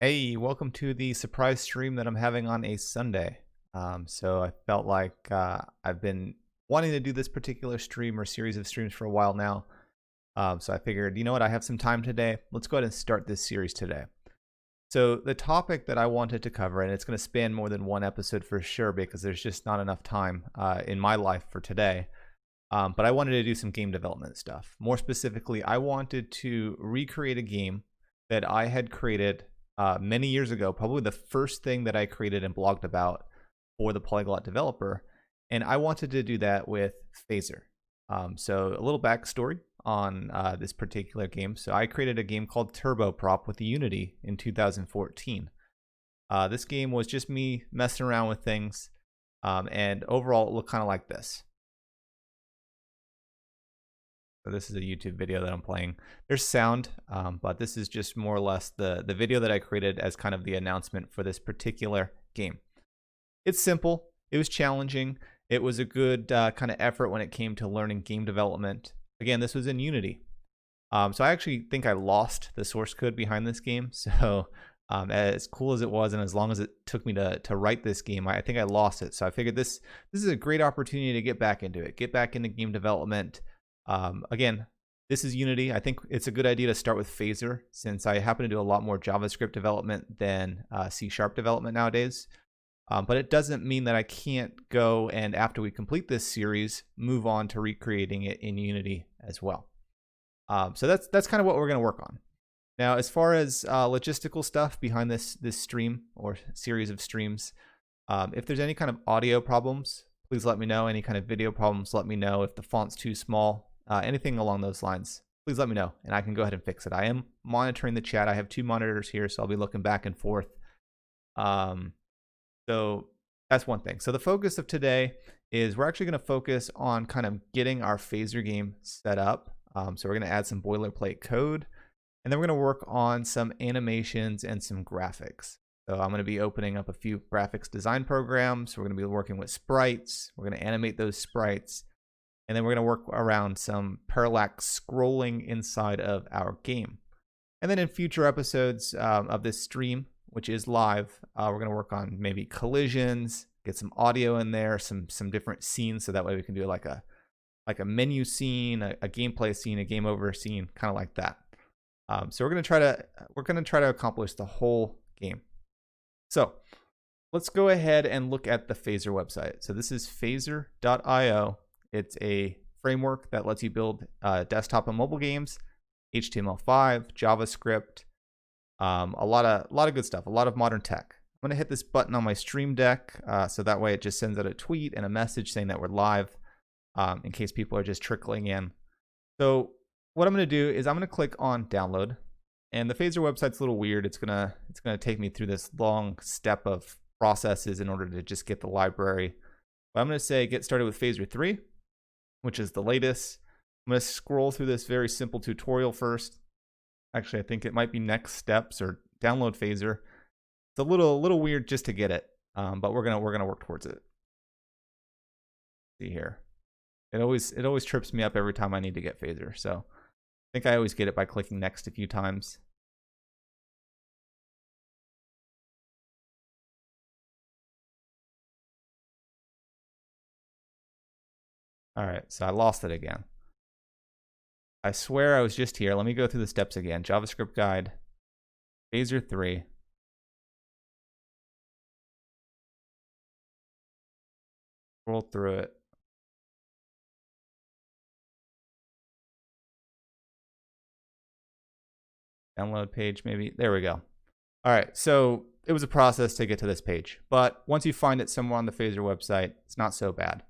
Hey, welcome to the surprise stream that I'm having on a Sunday. So I felt like I've been wanting to do this particular stream or series of streams for a while now. So I figured, you know what, I have some time today. Let's go ahead and start this series today. So the topic that I wanted to cover, and it's going to span more than one episode for sure because there's just not enough time in my life for today. But I wanted to do some game development stuff. More specifically, I wanted to recreate a game that I had created many years ago, probably the first thing that I created and blogged about for the Polyglot developer. And I wanted to do that with Phaser. So a little backstory on this particular game. So I created a game called Turboprop with Unity in 2014. This game was just me messing around with things. And overall, it looked kind of like this. So this is a YouTube video that I'm playing. There's sound, but this is just more or less the video that I created as kind of the announcement for this particular game. It's simple. It was challenging. It was a good kind of effort when it came to learning game development. Again, this was in Unity. So I actually think I lost the source code behind this game. So as cool as it was, and as long as it took me to write this game, I think I lost it. So I figured this is a great opportunity to get back into it, get back into game development. Again, this is Unity. I think it's a good idea to start with Phaser since I happen to do a lot more JavaScript development than C# development nowadays. But it doesn't mean that I can't go and, after we complete this series, move on to recreating it in Unity as well. So that's kind of what we're going to work on. Now, as far as logistical stuff behind this stream or series of streams, if there's any kind of audio problems, please let me know. Any kind of video problems, let me know. If the font's too small, anything along those lines, please let me know, and I can go ahead and fix it. I am monitoring the chat. I have two monitors here, so I'll be looking back and forth. So that's one thing. So the focus of today is we're actually going to focus on kind of getting our Phaser game set up. So we're going to add some boilerplate code, and then we're going to work on some animations and some graphics. So I'm going to be opening up a few graphics design programs. We're going to be working with sprites. We're going to animate those sprites. And then we're going to work around some parallax scrolling inside of our game. And then in future episodes of this stream, which is live, we're going to work on maybe collisions, get some audio in there, some different scenes, so that way we can do like a menu scene, a gameplay scene, a game over scene, kind of like that. So we're going to try to accomplish the whole game. So let's go ahead and look at the Phaser website. So this is phaser.io. It's a framework that lets you build desktop and mobile games, HTML5, JavaScript, a lot of good stuff, a lot of modern tech. I'm going to hit this button on my Stream Deck, so that way it just sends out a tweet and a message saying that we're live, in case people are just trickling in. So what I'm going to do is I'm going to click on download, and the Phaser website's a little weird. It's gonna take me through this long step of processes in order to just get the library. But I'm going to say get started with Phaser 3. Which is the latest. I'm going to scroll through this very simple tutorial first. Actually, I think it might be next steps or download Phaser. It's a little weird just to get it, but we're gonna work towards it. See here, it always trips me up every time I need to get Phaser. So I think I always get it by clicking next a few times. All right, so I lost it again. I swear I was just here. Let me go through the steps again. JavaScript guide, Phaser 3. Scroll through it. Download page maybe. There we go. All right, so it was a process to get to this page. But once you find it somewhere on the Phaser website, it's not so bad.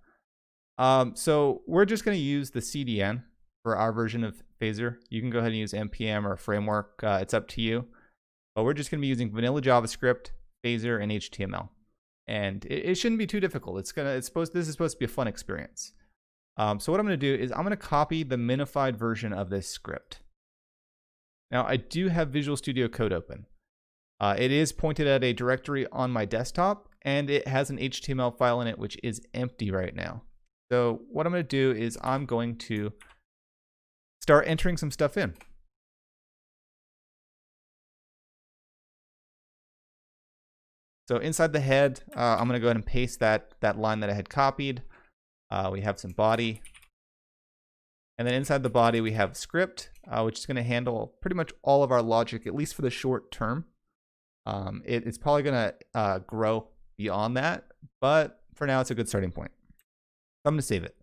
So we're just going to use the CDN for our version of Phaser. You can go ahead and use NPM or a framework. It's up to you. But we're just going to be using vanilla JavaScript, Phaser, and HTML. And it shouldn't be too difficult. This is supposed to be a fun experience. So what I'm going to do is I'm going to copy the minified version of this script. Now I do have Visual Studio Code open. It is pointed at a directory on my desktop, and it has an HTML file in it which is empty right now. So what I'm going to do is I'm going to start entering some stuff in. So inside the head, I'm going to go ahead and paste that line that I had copied. We have some body. And then inside the body, we have script, which is going to handle pretty much all of our logic, at least for the short term. It's probably going to grow beyond that, but for now, it's a good starting point. So I'm going to save it.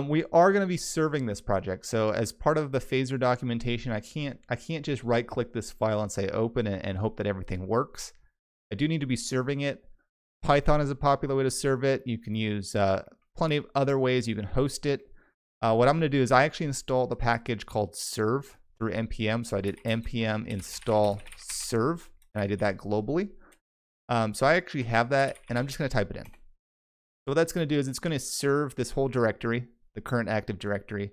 We are going to be serving this project. So as part of the phaser documentation, I can't just right click this file and say open and hope that everything works. I do need to be serving it. Python is a popular way to serve it. You can use plenty of other ways. You can host it. What I'm going to do is I actually installed the package called serve through npm. So I did npm install serve, and I did that globally. So I actually have that, and I'm just going to type it in. So what that's going to do is it's going to serve this whole directory, the current active directory.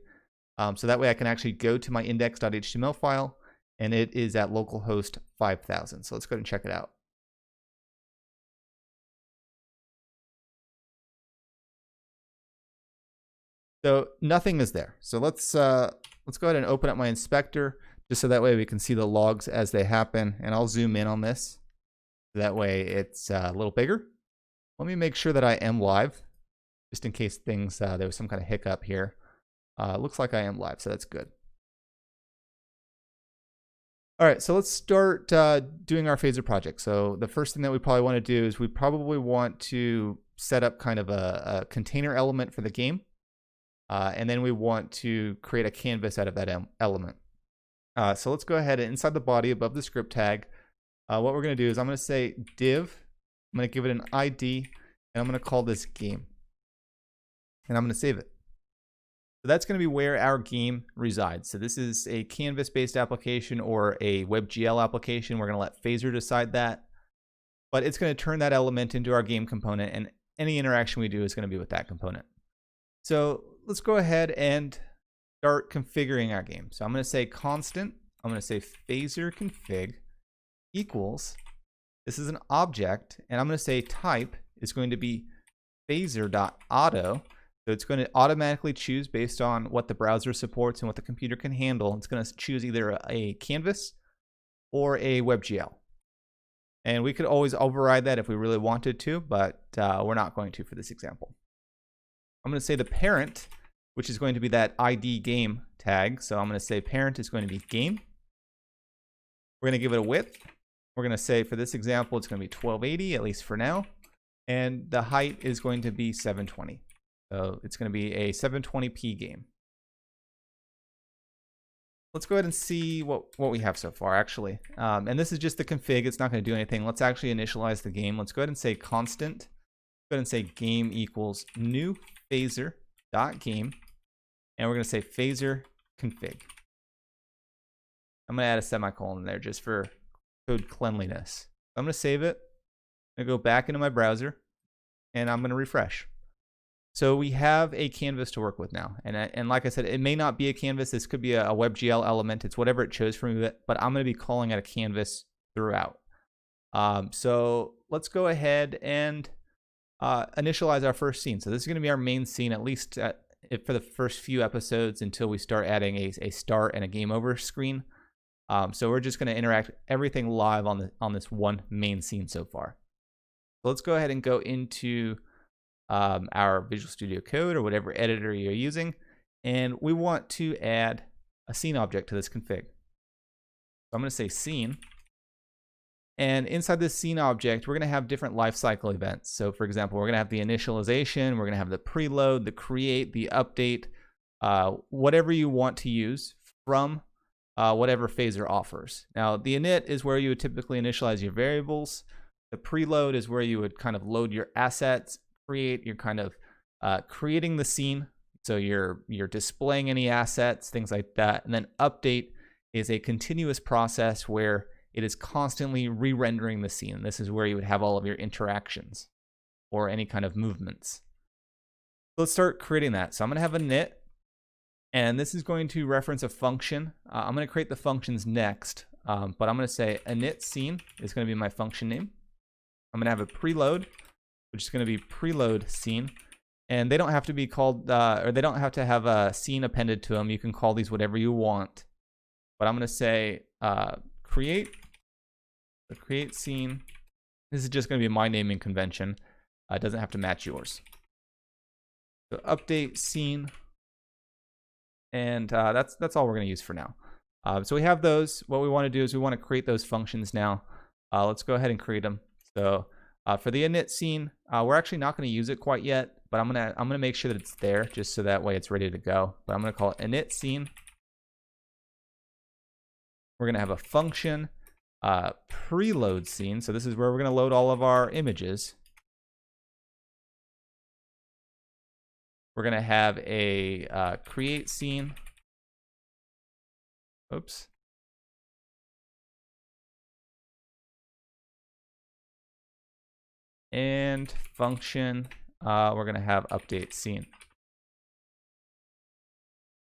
So that way I can actually go to my index.html file, and it is at localhost 5000. So let's go ahead and check it out. So nothing is there. So let's go ahead and open up my inspector, just so that way we can see the logs as they happen. And I'll zoom in on this. That way it's a little bigger. Let me make sure that I am live, just in case things, there was some kind of hiccup here. Looks like I am live, so that's good. All right, so let's start doing our phaser project. So the first thing that we probably want to do is we probably want to set up kind of a container element for the game. And then we want to create a canvas out of that element. So let's go ahead and inside the body above the script tag, what we're going to do is I'm going to say div. I'm going to give it an ID, and I'm going to call this game. And I'm going to save it. So that's going to be where our game resides. So this is a canvas-based application or a WebGL application. We're going to let phaser decide that. But it's going to turn that element into our game component, and any interaction we do is going to be with that component. So let's go ahead and start configuring our game. So I'm going to say constant. I'm going to say phaser config equals. This is an object, and I'm going to say type is going to be phaser.auto. So it's going to automatically choose based on what the browser supports and what the computer can handle. It's going to choose either a canvas or a WebGL. And we could always override that if we really wanted to, but we're not going to for this example. I'm going to say the parent, which is going to be that ID game tag. So I'm going to say parent is going to be game. We're going to give it a width. We're going to say for this example, it's going to be 1280, at least for now. And the height is going to be 720. So it's going to be a 720p game. Let's go ahead and see what we have so far, actually. And this is just the config. It's not going to do anything. Let's actually initialize the game. Let's go ahead and say constant. Go ahead and say game equals new phaser.game. And we're going to say phaser config. I'm going to add a semicolon there just for code cleanliness. I'm going to save it. I'm going to go back into my browser, and I'm going to refresh. So we have a canvas to work with now. And like I said, it may not be a canvas. This could be a WebGL element. It's whatever it chose for me, but I'm going to be calling it a canvas throughout. So let's go ahead and initialize our first scene. So this is going to be our main scene, at least for the first few episodes until we start adding a start and a game over screen. So we're just going to interact everything live on this one main scene so far. So let's go ahead and go into our Visual Studio Code or whatever editor you're using, and we want to add a scene object to this config. So I'm going to say scene, and inside this scene object, we're going to have different lifecycle events. So for example, we're going to have the initialization, we're going to have the preload, the create, the update, whatever you want to use from whatever phaser offers. Now, the init is where you would typically initialize your variables. The preload is where you would kind of load your assets. Create, you're kind of creating the scene, so you're displaying any assets, things like that. And then update is a continuous process where it is constantly re-rendering the scene. This is where you would have all of your interactions or any kind of movements. Let's start creating that. So I'm going to have a init, and this is going to reference a function. I'm going to create the functions next, but I'm going to say init scene is going to be my function name. I'm going to have a preload, which is going to be preload scene. And they don't have to be called, or they don't have to have a scene appended to them. You can call these whatever you want. But I'm going to say create scene This is just going to be my naming convention. It doesn't have to match yours. So update scene. And that's all we're going to use for now. So we have those. What we want to do is we want to create those functions now. Let's go ahead and create them. So for the init scene, we're actually not going to use it quite yet, but I'm gonna make sure that it's there just so that way it's ready to go. But I'm going to call it init scene. We're going to have a function preload scene. So this is where we're going to load all of our images. We're going to have a create scene. Oops. And function, we're going to have update scene.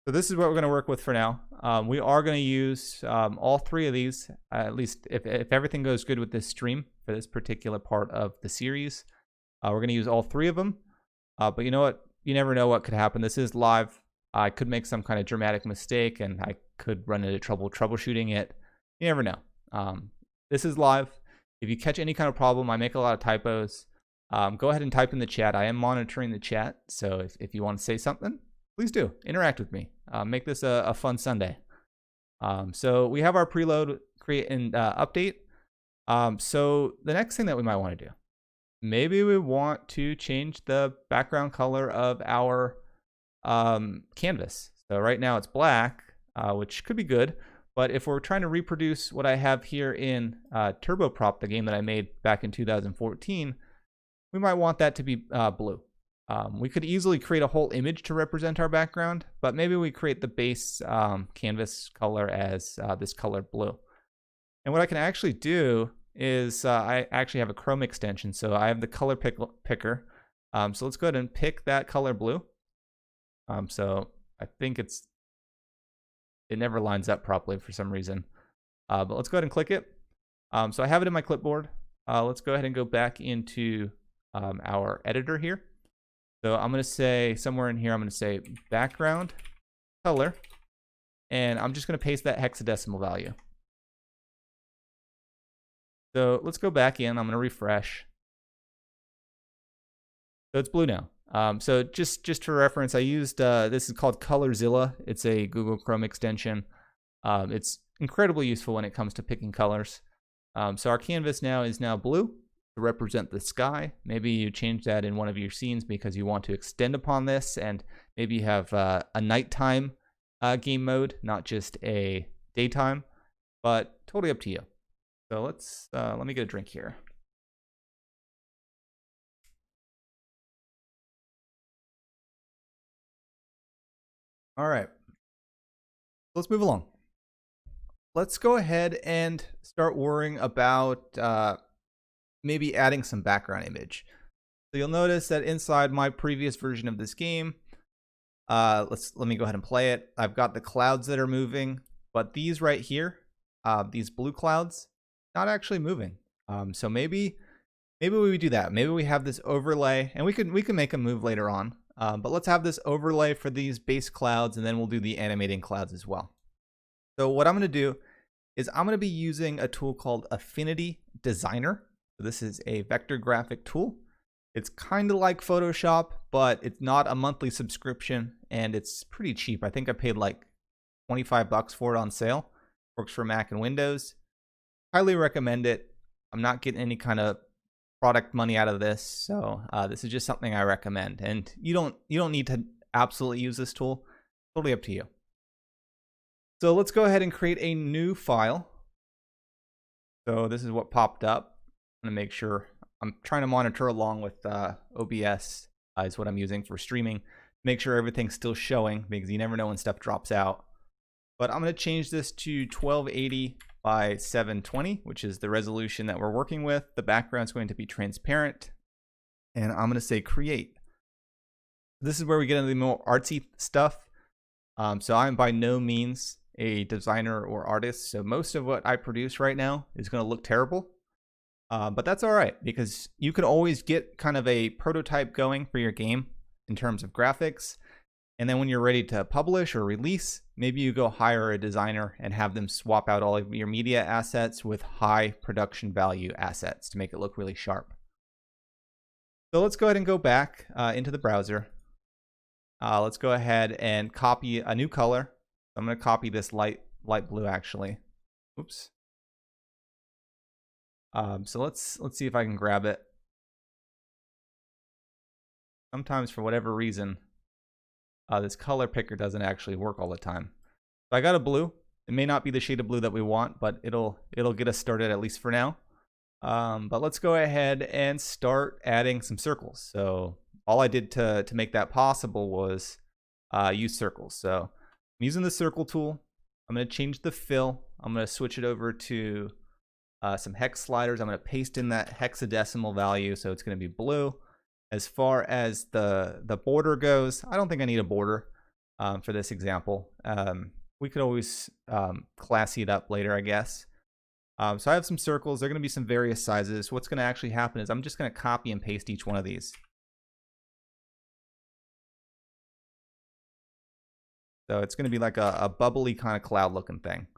So this is what we're going to work with for now. We are going to use all three of these, at least if everything goes good with this stream for this particular part of the series. We're going to use all three of them. But you know what? You never know what could happen. This is live. I could make some kind of dramatic mistake and I could run into trouble troubleshooting it. You never know. This is live. If you catch any kind of problem, I make a lot of typos. Go ahead and type in the chat. I am monitoring the chat. So if you want to say something, please do. Interact with me. Make this a fun Sunday. So we have our preload, create, and update. So the next thing that we might want to do, maybe we want to change the background color of our canvas. So right now it's black, which could be good. But if we're trying to reproduce what I have here in Turboprop, the game that I made back in 2014, we might want that to be blue. We could easily create a whole image to represent our background, but maybe we create the base canvas color as this color blue. And what I can actually do is I actually have a Chrome extension, so I have the color picker. So let's go ahead and pick that color blue. So I think it never lines up properly for some reason, but let's go ahead and click it. So I have it in my clipboard. Let's go ahead and go back into our editor here. So I'm going to say somewhere in here, I'm going to say background color, and I'm just going to paste that hexadecimal value. So let's go back in. I'm going to refresh. So it's blue now. So just for reference, I used, this is called ColorZilla. It's a Google Chrome extension. It's incredibly useful when it comes to picking colors. So our canvas now is blue to represent the sky. Maybe you change that in one of your scenes because you want to extend upon this, and maybe you have a nighttime game mode, not just a daytime, but totally up to you. So let me get a drink here. All right, let's move along. Let's go ahead and start worrying about maybe adding some background image. So you'll notice that inside my previous version of this game, let me go ahead and play it. I've got the clouds that are moving, but these right here, these blue clouds, not actually moving. So maybe we do that. Maybe we have this overlay, and we can make them move later on. But let's have this overlay for these base clouds, and then we'll do the animating clouds as well. So what I'm going to do is I'm going to be using a tool called Affinity Designer. So this is a vector graphic tool. It's kind of like Photoshop, but it's not a monthly subscription, and it's pretty cheap. I think I paid like $25 for it on sale. Works for Mac and Windows. Highly recommend it. I'm not getting any kind of product money out of this, so this is just something I recommend. And you don't need to absolutely use this tool. Totally up to you. So let's go ahead and create a new file. So this is what popped up. I'm gonna make sure I'm trying to monitor along with OBS is what I'm using for streaming. Make sure everything's still showing because you never know when stuff drops out. But I'm gonna change this to 1280 by 720, which is the resolution that we're working with. The background's going to be transparent, and I'm going to say create. This is where we get into the more artsy stuff. So I'm by no means a designer or artist, so most of what I produce right now is going to look terrible. But that's all right, because you can always get kind of a prototype going for your game in terms of graphics, And then when you're ready to publish or release, maybe you go hire a designer and have them swap out all of your media assets with high production value assets to make it look really sharp. So let's go ahead and go back into the browser. Let's go ahead and copy a new color. I'm going to copy this light blue actually. Oops. So let's see if I can grab it. Sometimes for whatever reason, this color picker doesn't actually work all the time. So I got a blue. It may not be the shade of blue that we want, but it'll get us started at least for now. But let's go ahead and start adding some circles. So all I did to make that possible was use circles. So I'm using the circle tool. I'm going to change the fill. I'm going to switch it over to some hex sliders. I'm going to paste in that hexadecimal value, so it's going to be blue. As far as the border goes, I don't think I need a border for this example. We could always classy it up later, I guess. So I have some circles. They're going to be some various sizes. What's going to actually happen is I'm just going to copy and paste each one of these. So it's going to be like a bubbly kind of cloud looking thing.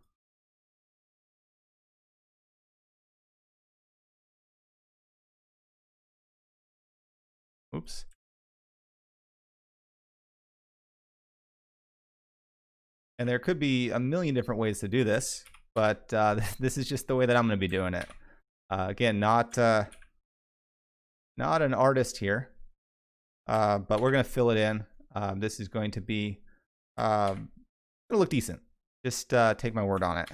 Oops. And there could be a million different ways to do this, but this is just the way that I'm going to be doing it. Again, not an artist here, but we're going to fill it in. This is going to be it'll look decent. Just take my word on it.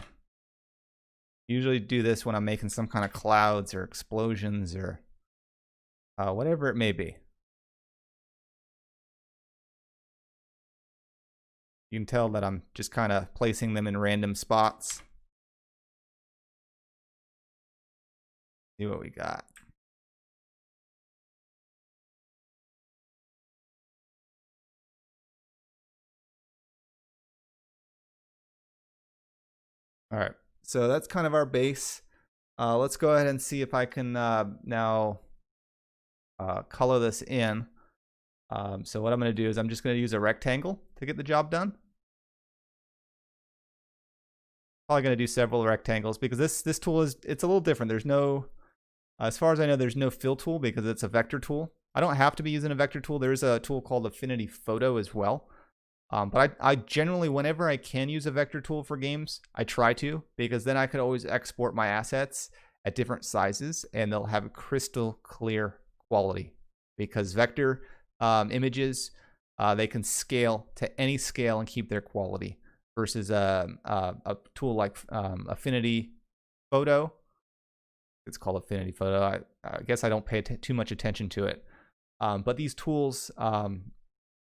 Usually do this when I'm making some kind of clouds or explosions or whatever it may be. You can tell that I'm just kind of placing them in random spots. See what we got. All right, so that's kind of our base. Let's go ahead and see if I can now color this in. So what I'm going to do is I'm just going to use a rectangle to get the job done. Probably going to do several rectangles because this tool it's a little different. There's no, as far as I know, there's no fill tool because it's a vector tool. I don't have to be using a vector tool. There's a tool called Affinity Photo as well. But I generally, whenever I can use a vector tool for games, I try to, because then I could always export my assets at different sizes and they'll have a crystal clear quality, because vector images, they can scale to any scale and keep their quality, versus a tool like Affinity Photo. It's called Affinity Photo. I guess I don't pay too much attention to it. But these tools,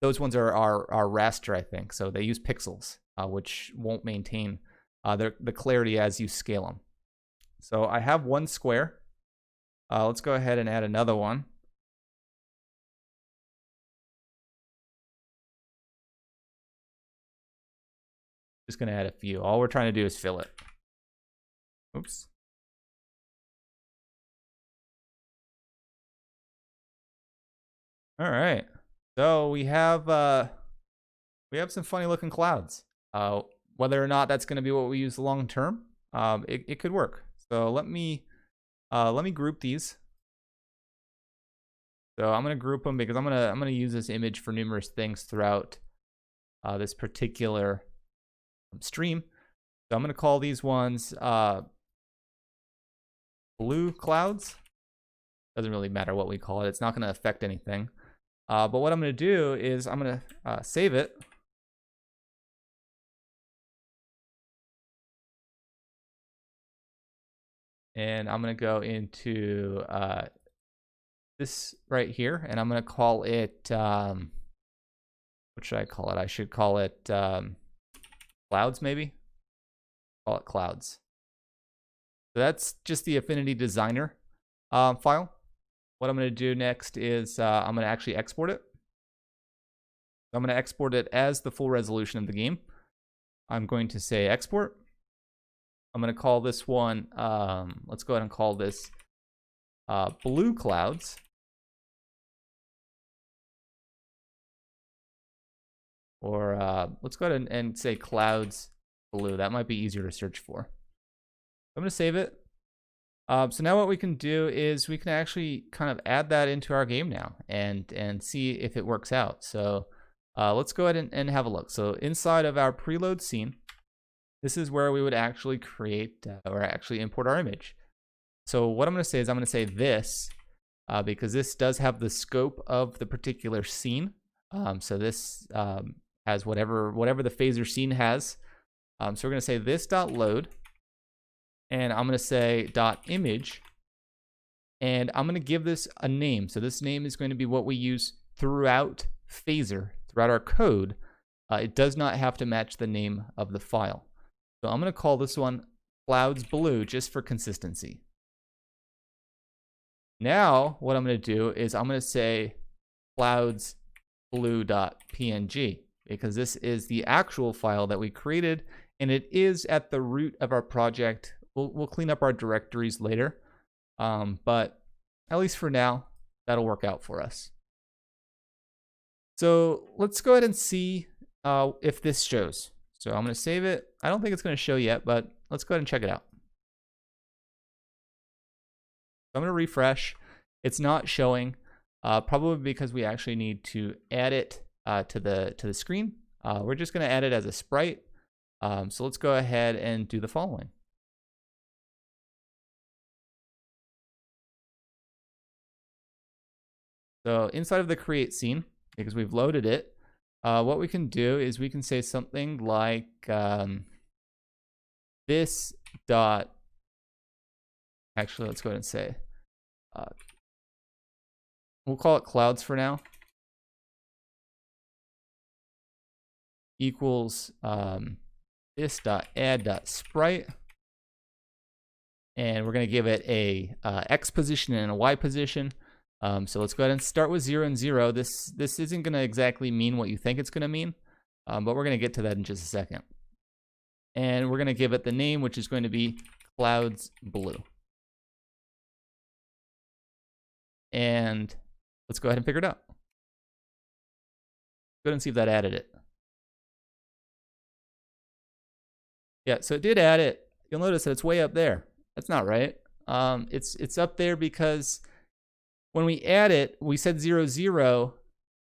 those ones are raster, I think. So they use pixels, which won't maintain the clarity as you scale them. So I have one square. Let's go ahead and add another one. Just going to add a few. All we're trying to do is fill it. Oops. All right. So we have some funny looking clouds. Whether or not that's going to be what we use long term, it could work. So let me group these. So I'm going to group them because I'm going to use this image for numerous things throughout this particular stream. So I'm going to call these ones blue clouds. Doesn't really matter what we call it. It's not going to affect anything. But what I'm going to do is I'm going to save it. And I'm going to go into this right here, and I'm going to call it, what should I call it? I should call it clouds, maybe? Call it clouds. So that's just the Affinity Designer file. What I'm going to do next is I'm going to actually export it. I'm going to export it as the full resolution of the game. I'm going to say export. I'm going to call this one, let's go ahead and call this blue clouds. or let's go ahead and say clouds blue. That might be easier to search for. I'm going to save it. So now what we can do is we can actually kind of add that into our game now and see if it works out. So let's go ahead and have a look. So inside of our preload scene, this is where we would actually create or actually import our image. So what I'm going to say is I'm going to say this because this does have the scope of the particular scene. So this has whatever the phaser scene has. So we're going to say this dot load, and I'm going to say dot image, and I'm going to give this a name. So this name is going to be what we use throughout phaser, throughout our code. It does not have to match the name of the file. So I'm going to call this one clouds blue just for consistency. Now what I'm going to do is I'm going to say clouds blue.png because this is the actual file that we created, and it is at the root of our project. We'll clean up our directories later, but at least for now, that'll work out for us. So let's go ahead and see if this shows. So I'm going to save it. I don't think it's going to show yet, but let's go ahead and check it out. I'm going to refresh. It's not showing, probably because we actually need to add it to the screen. We're just going to add it as a sprite. So let's go ahead and do the following. So inside of the create scene, because we've loaded it, what we can do is we can say something like this dot, actually let's go ahead and say, we'll call it clouds for now, equals this dot add dot sprite, and we're going to give it a X position and a Y position. So let's go ahead and start with 0 and 0. This isn't going to exactly mean what you think it's going to mean, but we're going to get to that in just a second. And we're going to give it the name, which is going to be clouds blue. And let's go ahead and figure it out. Go ahead and see if that added it. Yeah, so it did add it. You'll notice that it's way up there. That's not right. It's up there because when we add it, we said 0, 0.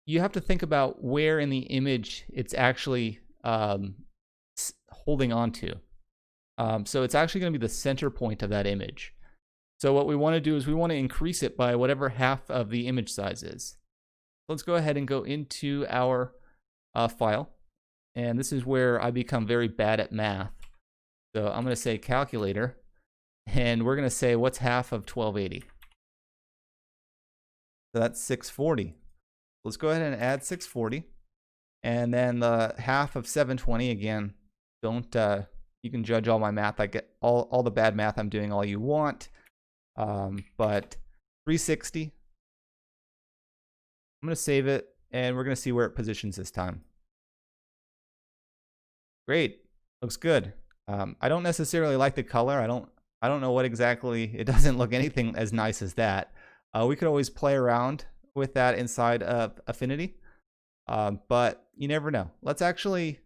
You have to think about where in the image it's actually holding on to. So it's actually going to be the center point of that image. So what we want to do is we want to increase it by whatever half of the image size is. Let's go ahead and go into our file. And this is where I become very bad at math. So I'm going to say calculator, and we're going to say what's half of 1280. So that's 640. Let's go ahead and add 640. And then the half of 720, again, don't, you can judge all my math. I get all the bad math I'm doing all you want. But 360. I'm going to save it, and we're going to see where it positions this time. Great. Looks good. I don't necessarily like the color. I don't know what exactly, it doesn't look anything as nice as that. We could always play around with that inside of Affinity, but you never know. Let's actually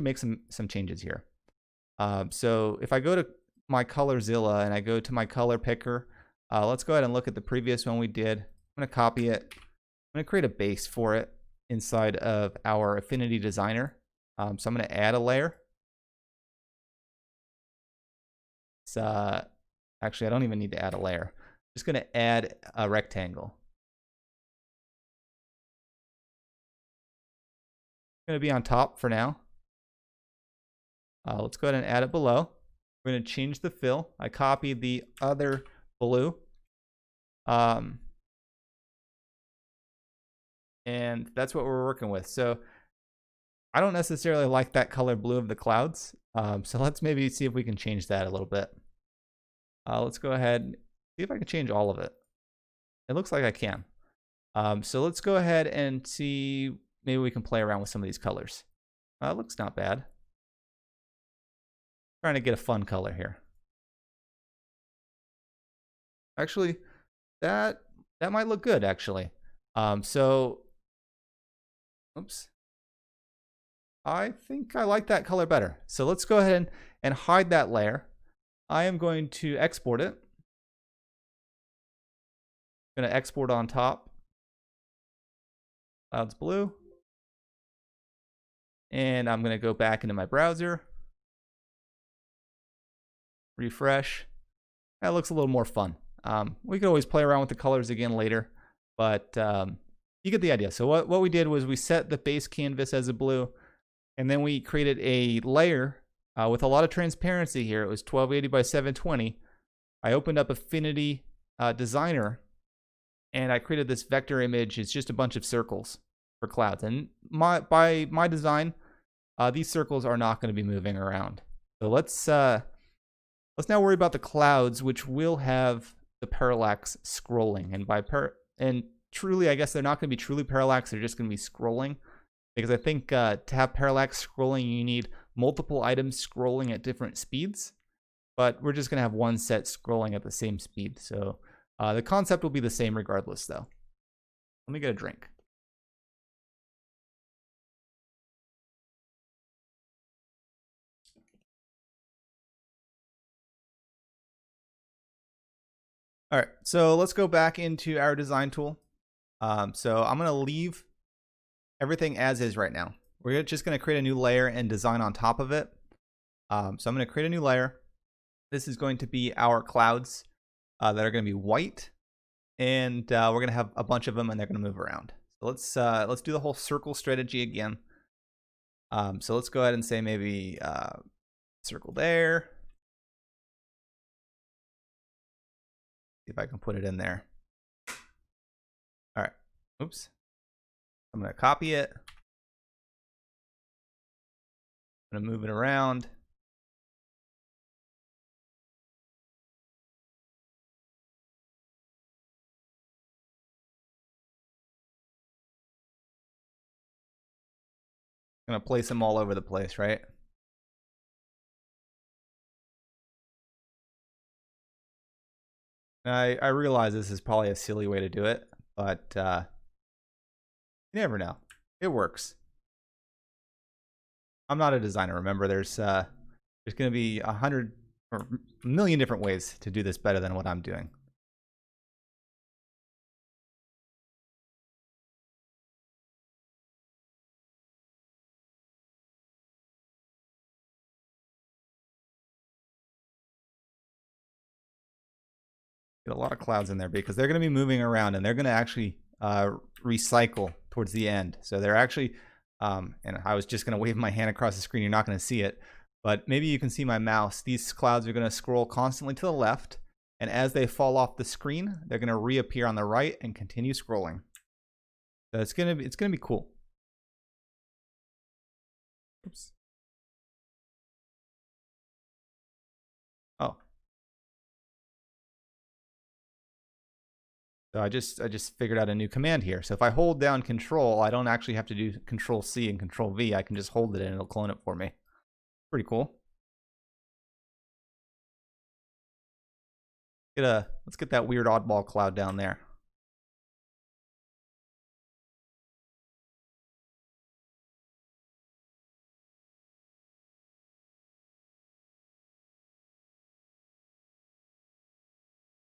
make some changes here. So if I go to my ColorZilla and I go to my color picker, let's go ahead and look at the previous one we did. I'm going to copy it. I'm going to create a base for it inside of our Affinity Designer. So I'm going to add a layer. Actually, I don't even need to add a layer. I'm just going to add a rectangle. It's going to be on top for now. Let's go ahead and add it below. We're going to change the fill. I copied the other blue. And that's what we're working with. So I don't necessarily like that color blue of the clouds. So let's maybe see if we can change that a little bit. Let's go ahead and see if I can change all of it. It looks like I can. So let's go ahead and see, maybe we can play around with some of these colors. It looks not bad. Trying to get a fun color here. Actually, that might look good, actually. So, oops. I think I like that color better. So let's go ahead and hide that layer. I am going to export it. I'm going to export on top. Clouds blue. And I'm going to go back into my browser. Refresh. That looks a little more fun. We could always play around with the colors again later, but you get the idea. So what we did was we set the base canvas as a blue, and then we created a layer with a lot of transparency here. It was 1280 by 720. I opened up Affinity Designer, and I created this vector image. It's just a bunch of circles for clouds. And by my design, these circles are not going to be moving around. So let's now worry about the clouds, which will have the parallax scrolling. And truly, I guess they're not going to be truly parallax. They're just going to be scrolling. Because I think to have parallax scrolling, you need multiple items scrolling at different speeds. But we're just going to have one set scrolling at the same speed. So the concept will be the same regardless, though. Let me get a drink. All right, so let's go back into our design tool. So I'm going to leave everything as is right now. We're just going to create a new layer and design on top of it. So I'm going to create a new layer. This is going to be our clouds that are going to be white, and we're going to have a bunch of them, and they're going to move around. So let's do the whole circle strategy again. So let's go ahead and say maybe circle there. See if I can put it in there. All right. Oops. I'm going to copy it. I'm going to move it around. I'm going to place them all over the place, right? I realize this is probably a silly way to do it, but you never know. It works. I'm not a designer. Remember, there's going to be 100 or a million different ways to do this better than what I'm doing. Get a lot of clouds in there because they're going to be moving around, and they're going to actually recycle towards the end. So they're actually, and I was just going to wave my hand across the screen. You're not going to see it, but maybe you can see my mouse. These clouds are going to scroll constantly to the left, and as they fall off the screen, they're going to reappear on the right and continue scrolling. So it's going to be cool. Oops. Oh. So I just figured out a new command here. So if I hold down Control, I don't actually have to do Control C and Control V. I can just hold it and it'll clone it for me. Pretty cool. Let's get that weird oddball cloud down there.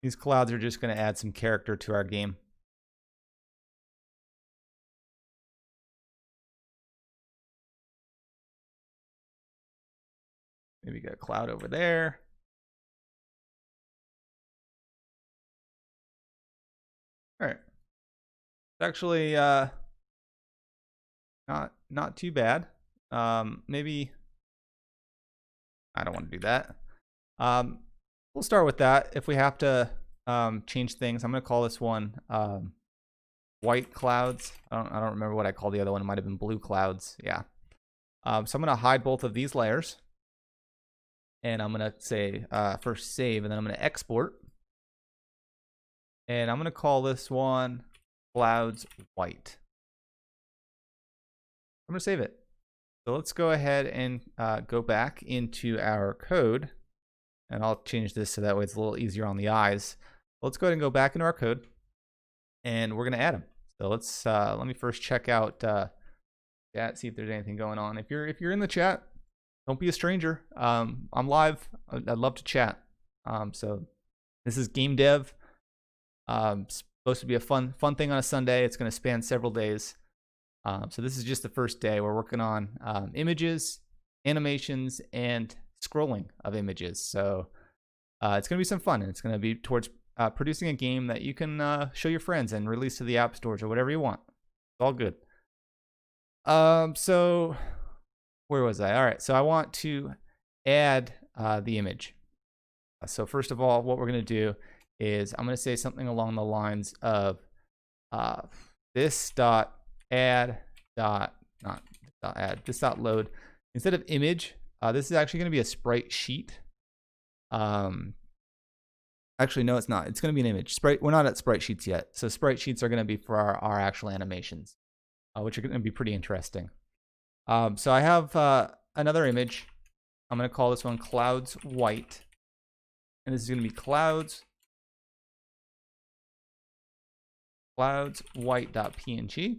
These clouds are just going to add some character to our game. Maybe get a cloud over there. All right. It's actually not too bad. Maybe I don't want to do that. We'll start with that. If we have to change things, I'm going to call this one white clouds. I don't remember what I called the other one. It might have been blue clouds. Yeah. So I'm going to hide both of these layers. And I'm going to say first save, and then I'm going to export. And I'm going to call this one clouds white. I'm going to save it. So let's go ahead and go back into our code. And I'll change this so that way it's a little easier on the eyes. Let's go ahead and go back into our code, and we're going to add them. So let me first check out chat, see if there's anything going on. If you're in the chat, don't be a stranger. I'm live. I'd love to chat. So this is game dev. Supposed to be a fun thing on a Sunday. It's going to span several days. So this is just the first day. We're working on images, animations, and scrolling of images. So it's going to be some fun, and it's going to be towards producing a game that you can show your friends and release to the app stores or whatever you want. It's all good. So where was I? All right. So I want to add the image. So first of all, what we're going to do is I'm going to say something along the lines of this dot add dot not dot add this dot load. Instead of image, this is actually going to be a sprite sheet. Actually, no, it's not. It's going to be an image. Sprite. We're not at sprite sheets yet. So sprite sheets are going to be for our actual animations, which are going to be pretty interesting. So I have another image. I'm going to call this one clouds white, and this is going to be clouds white.png.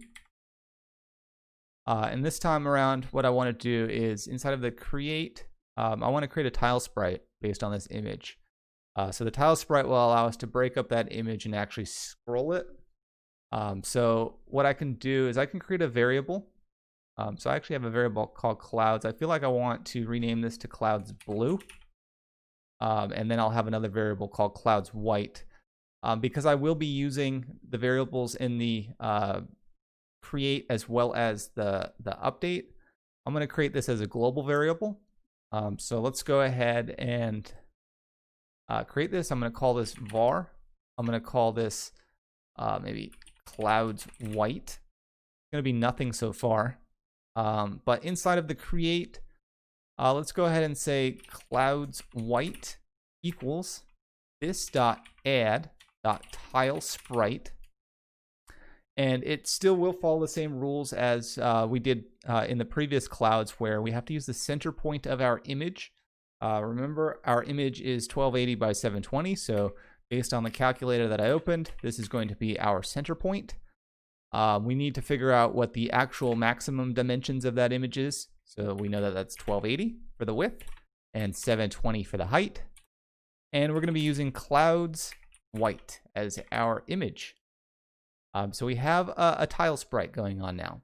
And this time around, what I want to do is inside of the create, I want to create a tile sprite based on this image. So the tile sprite will allow us to break up that image and actually scroll it. So what I can do is I can create a variable. So I actually have a variable called clouds. I feel like I want to rename this to clouds blue. And then I'll have another variable called clouds white. Because I will be using the variables in the create as well as the update, I'm going to create this as a global variable. So let's go ahead and create this. I'm going to call this var. I'm going to call this maybe clouds white. It's going to be nothing so far. But inside of the create, let's go ahead and say clouds white equals this dot add dot tile sprite. And it still will follow the same rules as we did in the previous clouds, where we have to use the center point of our image. Remember, our image is 1280 by 720. So based on the calculator that I opened, this is going to be our center point. We need to figure out what the actual maximum dimensions of that image is. So we know that that's 1280 for the width and 720 for the height. And we're going to be using clouds white as our image. So we have a tile sprite going on now.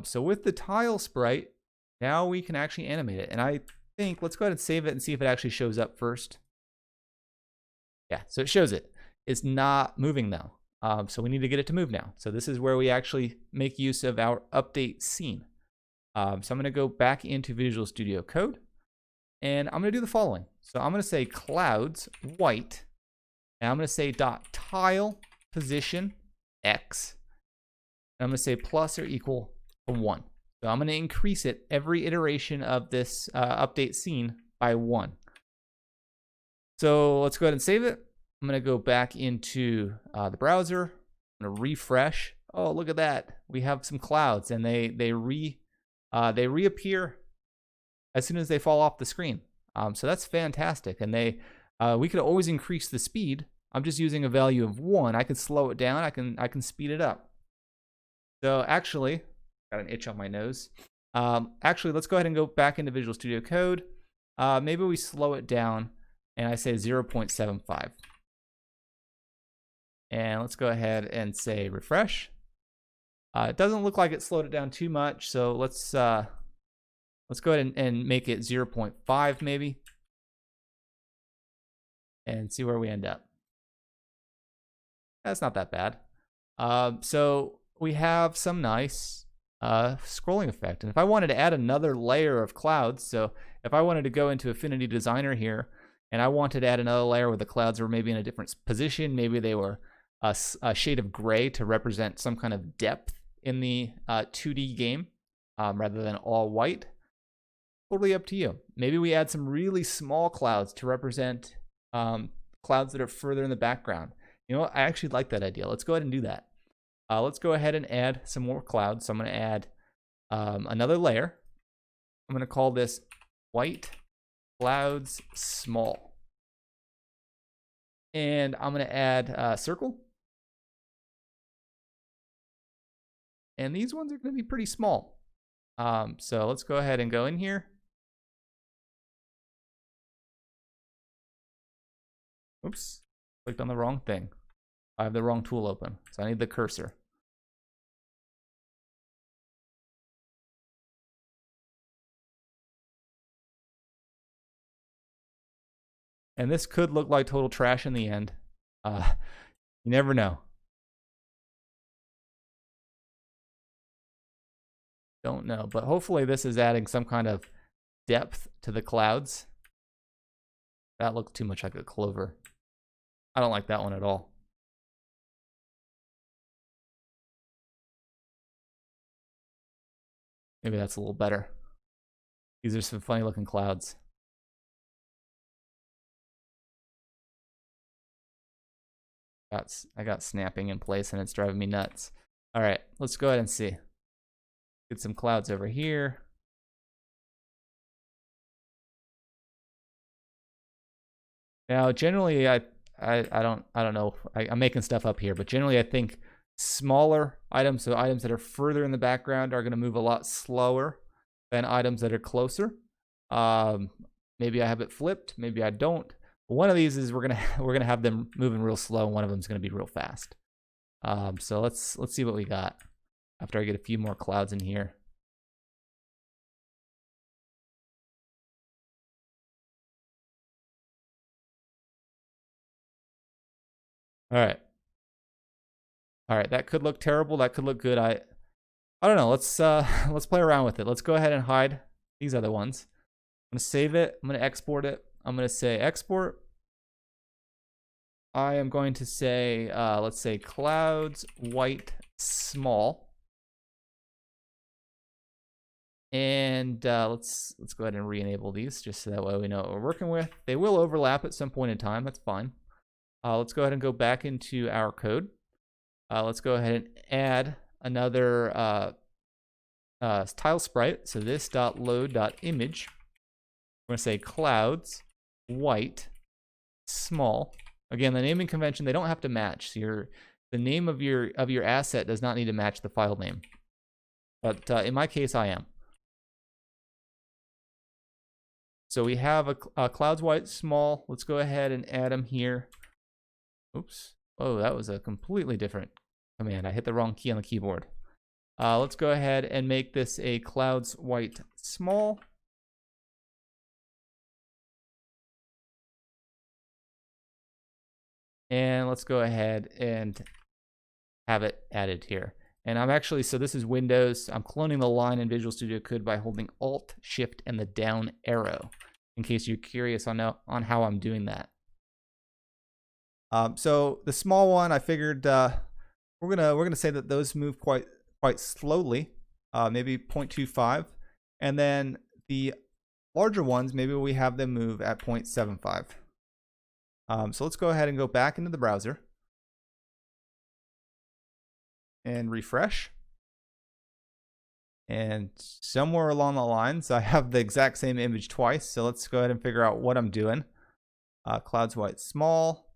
So with the tile sprite, now we can actually animate it. And I think, let's go ahead and save it and see if it actually shows up first. Yeah, so it shows it. It's not moving though. So we need to get it to move now. So this is where we actually make use of our update scene. So I'm going to go back into Visual Studio Code, and I'm going to do the following. So I'm going to say clouds white, and I'm going to say dot tile position x, and I'm going to say plus or equal to 1. So I'm going to increase it every iteration of this update scene by 1. So let's go ahead and save it. I'm going to go back into the browser. I'm going to refresh. Oh, look at that. We have some clouds, and they reappear as soon as they fall off the screen. So that's fantastic. And we could always increase the speed. I'm just using a value of 1. I can slow it down. I can speed it up. So actually, got an itch on my nose. Actually, let's go ahead and go back into Visual Studio Code. Maybe we slow it down, and I say 0.75. And let's go ahead and say refresh. It doesn't look like it slowed it down too much, so let's go ahead and make it 0.5 maybe, and see where we end up. That's not that bad. So we have some nice scrolling effect. And if I wanted to add another layer of clouds, so if I wanted to go into Affinity Designer here, and I wanted to add another layer where the clouds were maybe in a different position, maybe they were a shade of gray to represent some kind of depth in the 2D game, rather than all white, totally up to you. Maybe we add some really small clouds to represent clouds that are further in the background. You know what? I actually like that idea. Let's go ahead and do that. Let's go ahead and add some more clouds. So I'm going to add another layer. I'm going to call this white clouds small. And I'm going to add a circle. And these ones are going to be pretty small. So let's go ahead and go in here. Oops, clicked on the wrong thing. I have the wrong tool open, so I need the cursor. And this could look like total trash in the end. You never know. Don't know, but hopefully this is adding some kind of depth to the clouds. That looked too much like a clover. I don't like that one at all. Maybe that's a little better. These are some funny looking clouds. I got snapping in place and it's driving me nuts. All right, let's go ahead and see. Get some clouds over here. Now, generally, I don't know. I'm making stuff up here, but generally, I think smaller items, so items that are further in the background, are going to move a lot slower than items that are closer. Maybe I have it flipped. Maybe I don't. One of these is we're gonna have them moving real slow, and one of them is gonna be real fast. So let's see what we got after I get a few more clouds in here. All right. That could look terrible. That could look good. I don't know. Let's play around with it. Let's go ahead and hide these other ones. I'm gonna save it. I'm gonna export it. I'm gonna say export. I am going to say, let's say clouds white small. And let's go ahead and re-enable these just so that way we know what we're working with. They will overlap at some point in time. That's fine. Let's go ahead and go back into our code. Let's go ahead and add another tile sprite. So this .load.image. We're going to say clouds white small. Again, the naming convention, they don't have to match. So the name of your asset does not need to match the file name. But in my case, I am. So we have a clouds white small. Let's go ahead and add them here. Oops. Oh, that was a completely different command. I hit the wrong key on the keyboard. Let's go ahead and make this a clouds white small. And let's go ahead and have it added here. And I'm actually, so this is Windows. I'm cloning the line in Visual Studio Code by holding Alt, Shift, and the down arrow, in case you're curious on how I'm doing that. So the small one, I figured we're gonna say that those move quite slowly, maybe 0.25, and then the larger ones, maybe we have them move at 0.75. So let's go ahead and go back into the browser and refresh. And somewhere along the lines, I have the exact same image twice. So let's go ahead and figure out what I'm doing. Clouds white small,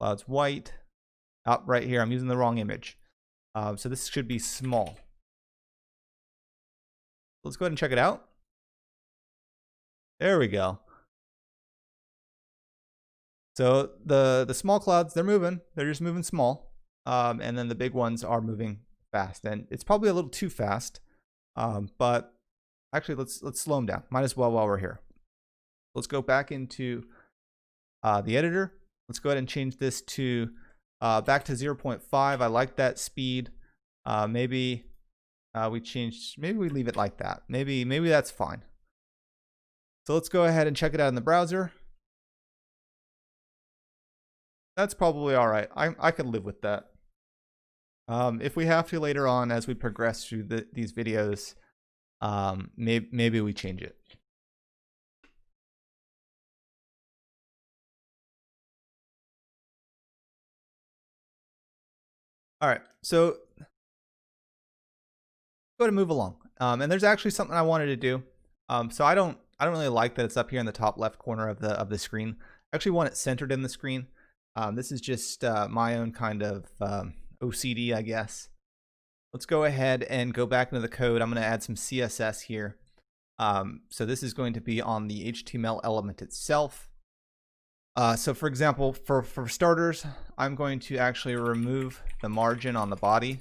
clouds white. Right here, I'm using the wrong image. So this should be small. Let's go ahead and check it out. There we go. So the small clouds, they're moving. They're just moving small. And then the big ones are moving fast. And it's probably a little too fast. But actually, let's slow them down. Might as well while we're here. Let's go back into the editor. Let's go ahead and change this to back to 0.5. I like that speed. Maybe we leave it like that. Maybe that's fine. So let's go ahead and check it out in the browser. That's probably all right. I could live with that. If we have to later on as we progress through these videos, maybe we change it. All right, so go ahead and move along. And there's actually something I wanted to do. So I don't really like that it's up here in the top left corner of the screen. I actually want it centered in the screen. This is just my own kind of OCD, I guess. let's go ahead and go back into the code. I'm going to add some CSS here. So this is going to be on the HTML element itself. So for example, for starters, I'm going to actually remove the margin on the body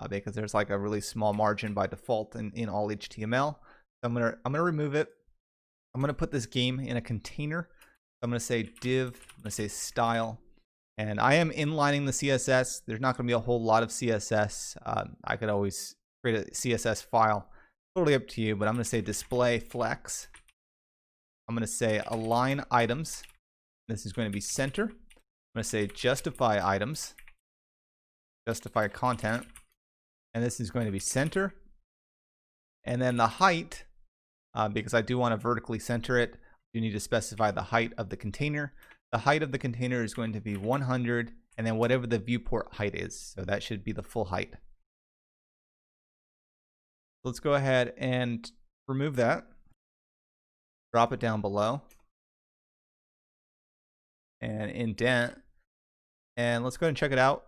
because there's like a really small margin by default in all HTML. So I'm gonna remove it. I'm gonna put this game in a container. I'm gonna say div, I'm gonna say style, and I am inlining the CSS. There's not gonna be a whole lot of CSS. I could always create a CSS file. Totally up to you, but I'm gonna say display flex. I'm gonna say align items. This is going to be center. I'm going to say justify items, justify content, and this is going to be center. And then the height, because I do want to vertically center it, you need to specify the height of the container. The height of the container is going to be 100, and then whatever the viewport height is. So that should be the full height. Let's go ahead and remove that. Drop it down below. And indent, and let's go ahead and check it out.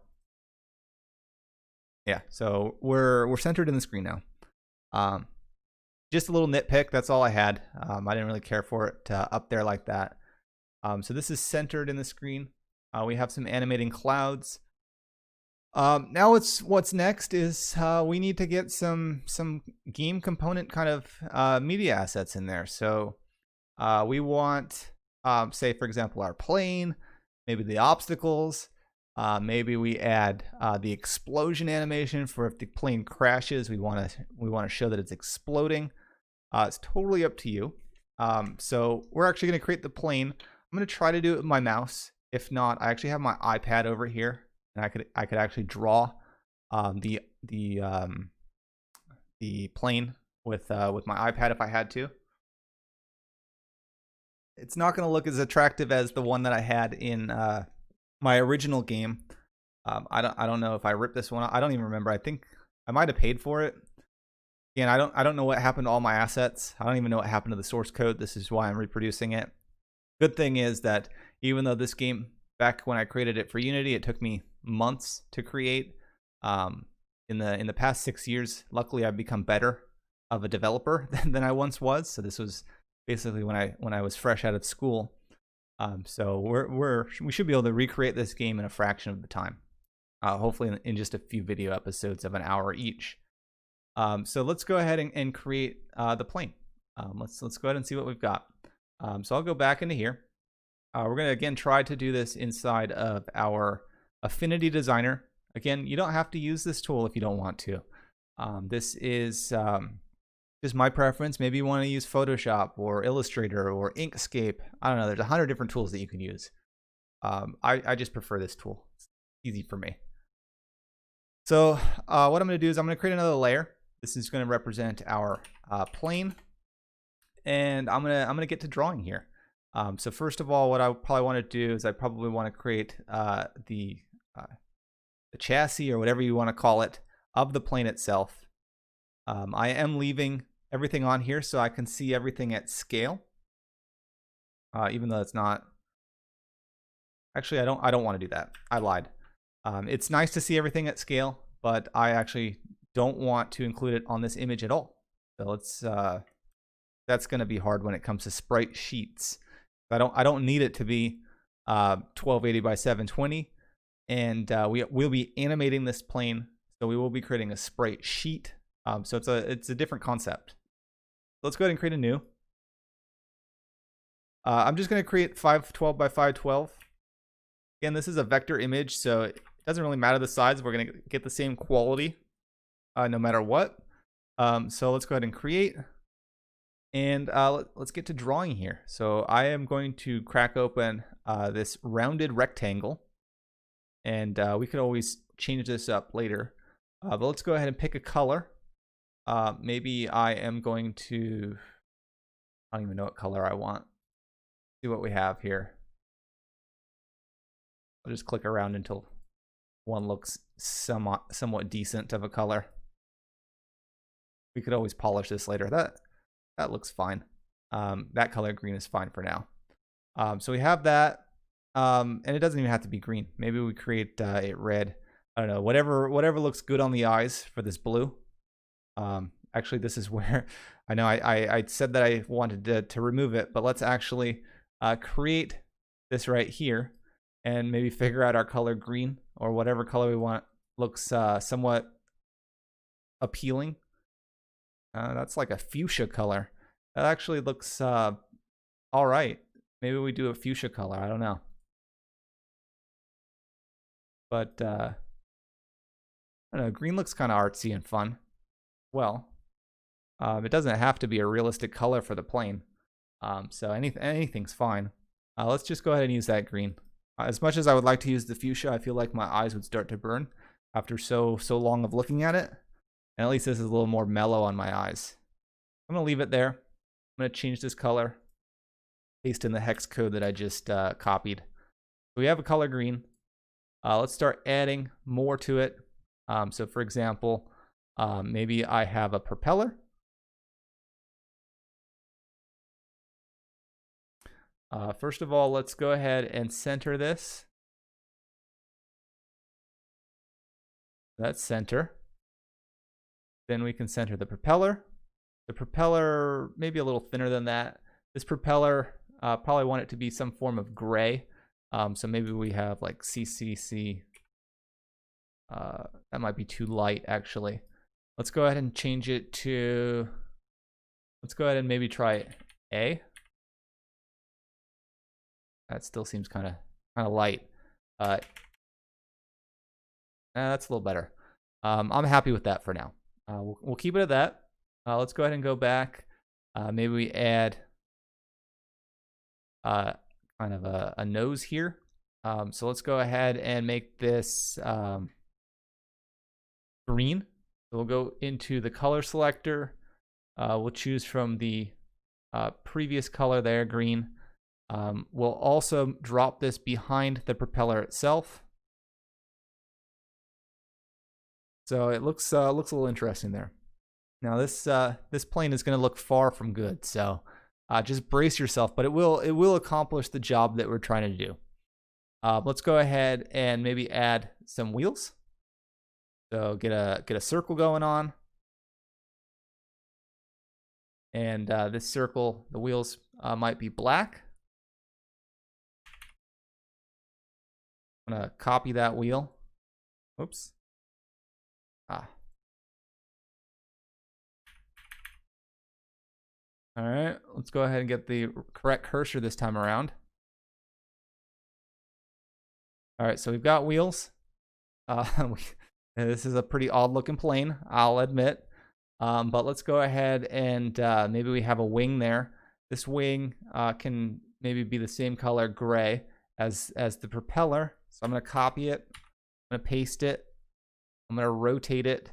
Yeah, so we're centered in the screen now. Just a little nitpick, that's all I had. I didn't really care for it up there like that. So this is centered in the screen. We have some animating clouds. Now what's next is we need to get some game component kind of media assets in there. So we want say for example our plane, maybe the obstacles, maybe we add the explosion animation for if the plane crashes, we want to show that it's exploding. It's totally up to you. So we're actually going to create the plane. I'm going to try to do it with my mouse. If not, I actually have my iPad over here, and I could actually draw the plane with my iPad if I had to. It's not going to look as attractive as the one that I had in my original game. I don't know if I ripped this one. I don't even remember. I think I might have paid for it. Again, I don't know what happened to all my assets. I don't even know what happened to the source code. This is why I'm reproducing it. Good thing is that even though this game, back when I created it for Unity, it took me months to create. In the past 6 years, luckily I've become better of a developer than I once was. So this was basically when I was fresh out of school. So we should be able to recreate this game in a fraction of the time. Hopefully in just a few video episodes of an hour each. So let's go ahead and create the plane. Let's go ahead and see what we've got. So I'll go back into here. We're going to again try to do this inside of our Affinity Designer. Again, you don't have to use this tool if you don't want to. This is just my preference. Maybe you want to use Photoshop or Illustrator or Inkscape. I don't know. There's 100 different tools that you can use. I just prefer this tool. It's easy for me. So what I'm going to do is I'm going to create another layer. This is going to represent our plane, and I'm gonna get to drawing here. So first of all, what I probably want to do is I probably want to create the chassis, or whatever you want to call it, of the plane itself. I am leaving everything on here so I can see everything at scale, even though it's not. Actually, I don't want to do that. I lied. It's nice to see everything at scale, but I actually don't want to include it on this image at all. So that's going to be hard when it comes to sprite sheets. I don't need it to be 1280 by 720, and we'll be animating this plane, so we will be creating a sprite sheet. So it's a different concept. Let's go ahead and create a new. I'm just going to create 512 by 512. Again, this is a vector image, so it doesn't really matter the size. We're going to get the same quality no matter what. So let's go ahead and create. And let's get to drawing here. So I am going to crack open this rounded rectangle. And we could always change this up later. But let's go ahead and pick a color. Maybe I am going to, I don't even know what color I want. See what we have here. I'll just click around until one looks somewhat decent of a color. We could always polish this later. That looks fine. That color green is fine for now. So we have that. And it doesn't even have to be green. Maybe we create it red. I don't know, whatever looks good on the eyes for this blue. Actually, this is where I know I said that I wanted to remove it, but let's actually create this right here and maybe figure out our color green or whatever color we want looks somewhat appealing. That's like a fuchsia color. That actually looks all right. Maybe we do a fuchsia color. I don't know. But I don't know. Green looks kind of artsy and fun. Well, it doesn't have to be a realistic color for the plane. So anything's fine. Let's just go ahead and use that green. As much as I would like to use the fuchsia, I feel like my eyes would start to burn after so long of looking at it. And at least this is a little more mellow on my eyes. I'm going to leave it there. I'm going to change this color. Paste in the hex code that I just copied. So we have a color green. Let's start adding more to it. So for example, maybe I have a propeller. First of all, let's go ahead and center this. That's center. Then we can center the propeller. The propeller, maybe a little thinner than that. This propeller, probably want it to be some form of gray. So maybe we have like CCC. That might be too light, actually. Let's go ahead and change it to, let's go ahead and maybe try A. That still seems kind of light. That's a little better. I'm happy with that for now. We'll keep it at that. Let's go ahead and go back. Maybe we add kind of a nose here. So let's go ahead and make this green. So we'll go into the color selector. We'll choose from the previous color there, green. We'll also drop this behind the propeller itself. So it looks a little interesting there. Now this plane is going to look far from good, so just brace yourself. But it will accomplish the job that we're trying to do. Let's go ahead and maybe add some wheels. So get a circle going on, and this circle, the wheels might be black. I'm gonna copy that wheel. Oops. All right, let's go ahead and get the correct cursor this time around. All right, so we've got wheels. This is a pretty odd looking plane, I'll admit. But let's go ahead and maybe we have a wing there. This wing can maybe be the same color gray as the propeller. So I'm going to copy it. I'm going to paste it. I'm going to rotate it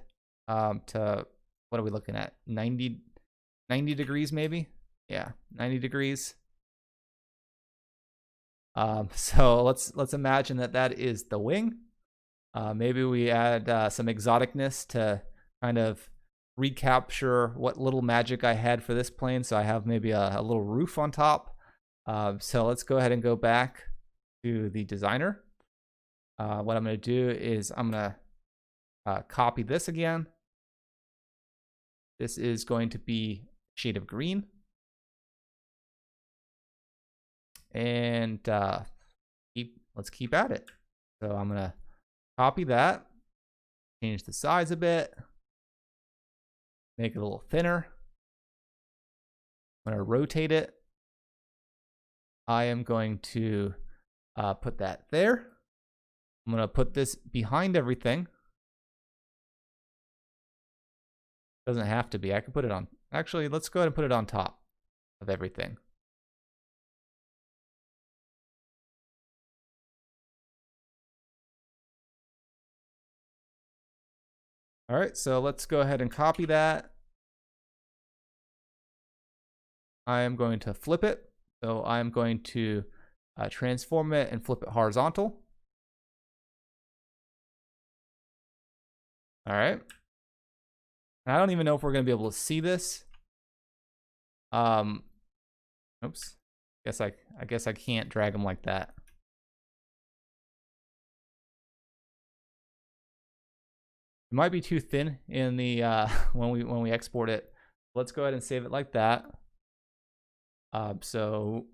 to, what are we looking at? 90 degrees maybe? Yeah, 90 degrees. So let's imagine that is the wing. Maybe we add some exoticness to kind of recapture what little magic I had for this plane. So I have maybe a little roof on top. So let's go ahead and go back to the designer. What I'm going to do is I'm going to copy this again. This is going to be shade of green. And let's keep at it. So I'm going to copy that, change the size a bit, make it a little thinner. I'm going to rotate it. I am going to put that there. I'm going to put this behind everything. Doesn't have to be. I can put it on. Actually, let's go ahead and put it on top of everything. All right, so let's go ahead and copy that. I am going to flip it. So I'm going to transform it and flip it horizontal. All right. And I don't even know if we're going to be able to see this. Oops. I guess I can't drag them like that. It might be too thin in the when we export it. Let's go ahead and save it like that. So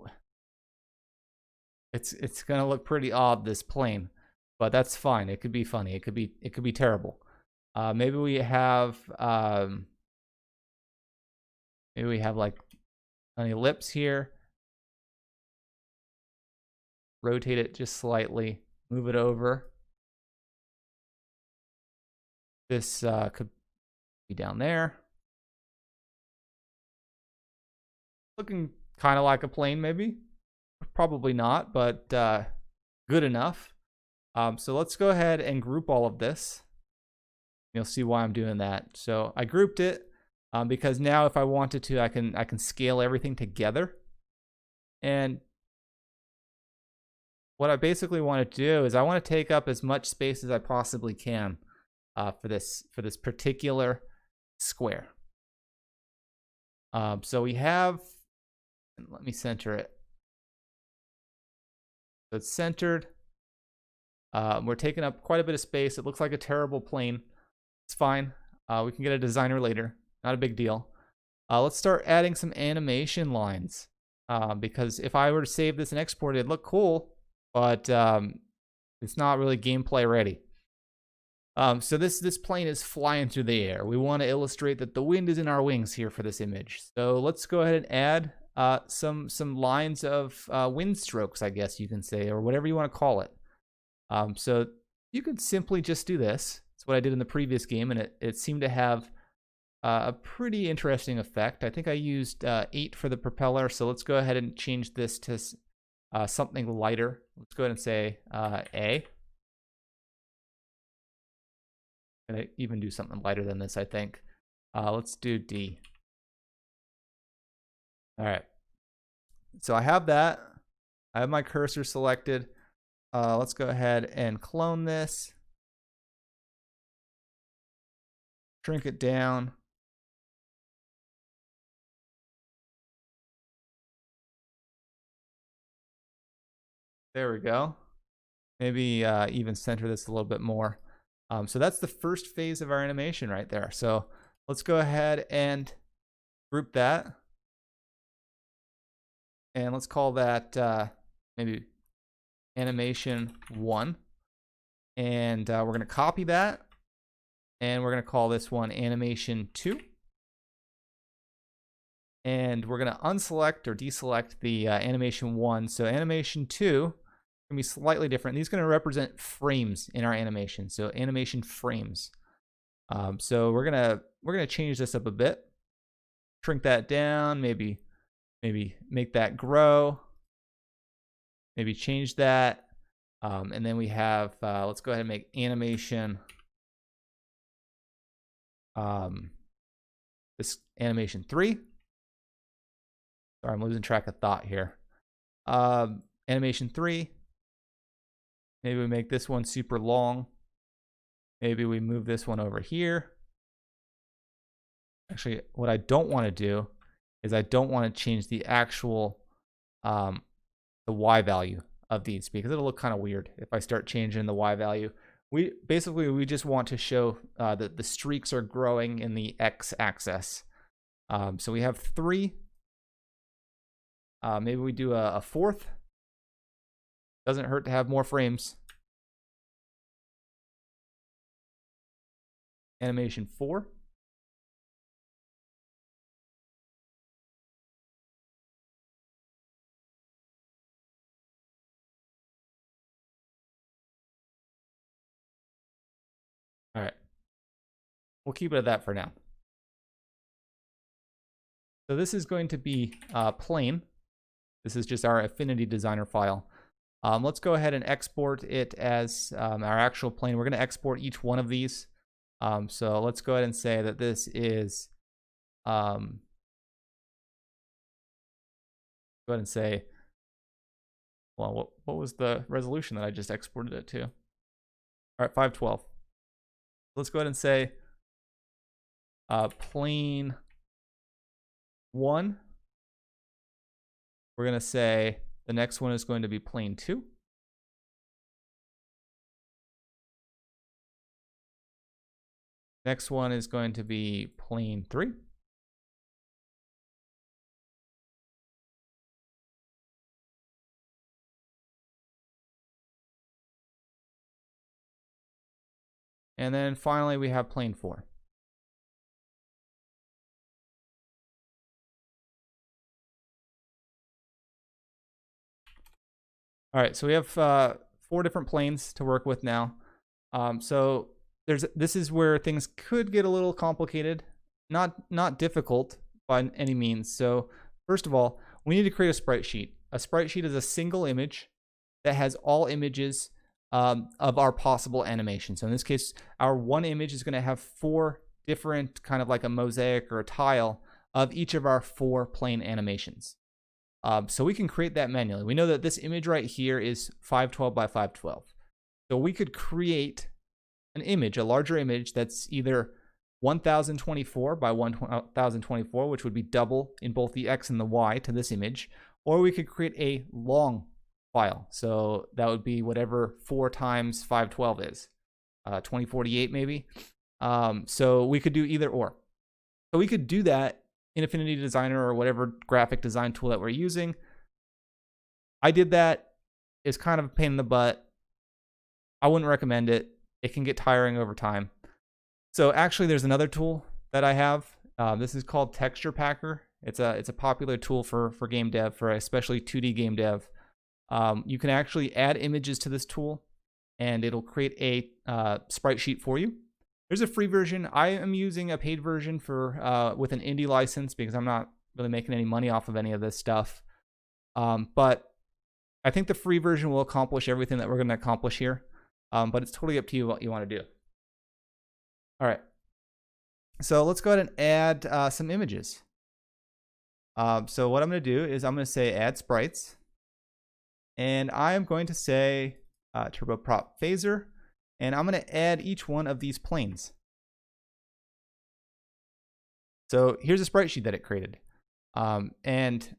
it's gonna look pretty odd, this plane, but that's fine. It could be funny. It could be terrible. Maybe we have like an ellipse here. Rotate it just slightly. Move it over. This could be down there. Looking kind of like a plane, maybe. Probably not, but good enough. So let's go ahead and group all of this. You'll see why I'm doing that. So I grouped it because now if I wanted to, I can scale everything together. And what I basically want to do is I want to take up as much space as I possibly can for this particular square. So we have, let me center it. So it's centered. We're taking up quite a bit of space. It looks like a terrible plane. It's fine. We can get a designer later. Not a big deal. Let's start adding some animation lines. Because if I were to save this and export it, it'd look cool, but it's not really gameplay ready. So this plane is flying through the air. We want to illustrate that the wind is in our wings here for this image. So let's go ahead and add some lines of wind strokes, I guess you can say, or whatever you want to call it. So you could simply just do this. It's what I did in the previous game, and it seemed to have a pretty interesting effect. I think I used 8 for the propeller, so let's go ahead and change this to something lighter. Let's go ahead and say A. I'm gonna even do something lighter than this, I think. Let's do D. All right. So I have that. I have my cursor selected. Let's go ahead and clone this. Shrink it down. There we go. Maybe even center this a little bit more. So that's the first phase of our animation right there. So let's go ahead and group that. And let's call that maybe animation 1. And we're going to copy that. And we're going to call this one animation 2. And we're going to unselect or deselect the animation 1. So animation 2 can be slightly different. These are going to represent frames in our animation. So animation frames. So we're gonna change this up a bit. Shrink that down. Maybe make that grow. Maybe change that. And then we have let's go ahead and make animation. This animation 3. Sorry, I'm losing track of thought here. Animation 3. Maybe we make this one super long. Maybe we move this one over here. Actually, what I don't want to do is I don't want to change the actual the Y value of these, because it'll look kind of weird if I start changing the Y value. We just want to show that the streaks are growing in the X axis. So we have 3. Maybe we do a 4th. Doesn't hurt to have more frames. Animation 4. All right. We'll keep it at that for now. So this is going to be plain. This is just our Affinity Designer file. Let's go ahead and export it as our actual plane. We're going to export each one of these. So let's go ahead and say that this is, go ahead and say, well, what was the resolution that I just exported it to? All right, 512. Let's go ahead and say plane 1. We're going to say the next one is going to be plane 2. Next one is going to be plane 3. And then finally we have plane 4. All right, so we have 4 different planes to work with now. So this is where things could get a little complicated, not difficult by any means. So first of all, we need to create a sprite sheet. A sprite sheet is a single image that has all images of our possible animation. So in this case, our one image is going to have 4 different, kind of like a mosaic or a tile of each of our 4 plane animations. So we can create that manually. We know that this image right here is 512 by 512. So we could create an image, a larger image that's either 1024 by 1024, which would be double in both the X and the Y to this image, or we could create a long file. So that would be whatever 4 times 512 is, 2048 maybe. So we could do either or. So we could do that in Affinity Designer or whatever graphic design tool that we're using. I did that. It's kind of a pain in the butt. I wouldn't recommend it. It can get tiring over time. So actually there's another tool that I have. This is called Texture Packer. It's a popular tool for game dev, for especially 2D game dev. You can actually add images to this tool and it'll create a sprite sheet for you. There's a free version. I am using a paid version for with an indie license because I'm not really making any money off of any of this stuff. But I think the free version will accomplish everything that we're going to accomplish here. But it's totally up to you what you want to do. All right. So let's go ahead and add some images. So what I'm going to do is I'm going to say add sprites. And I am going to say turboprop phaser. And I'm going to add each one of these planes. So here's a sprite sheet that it created. And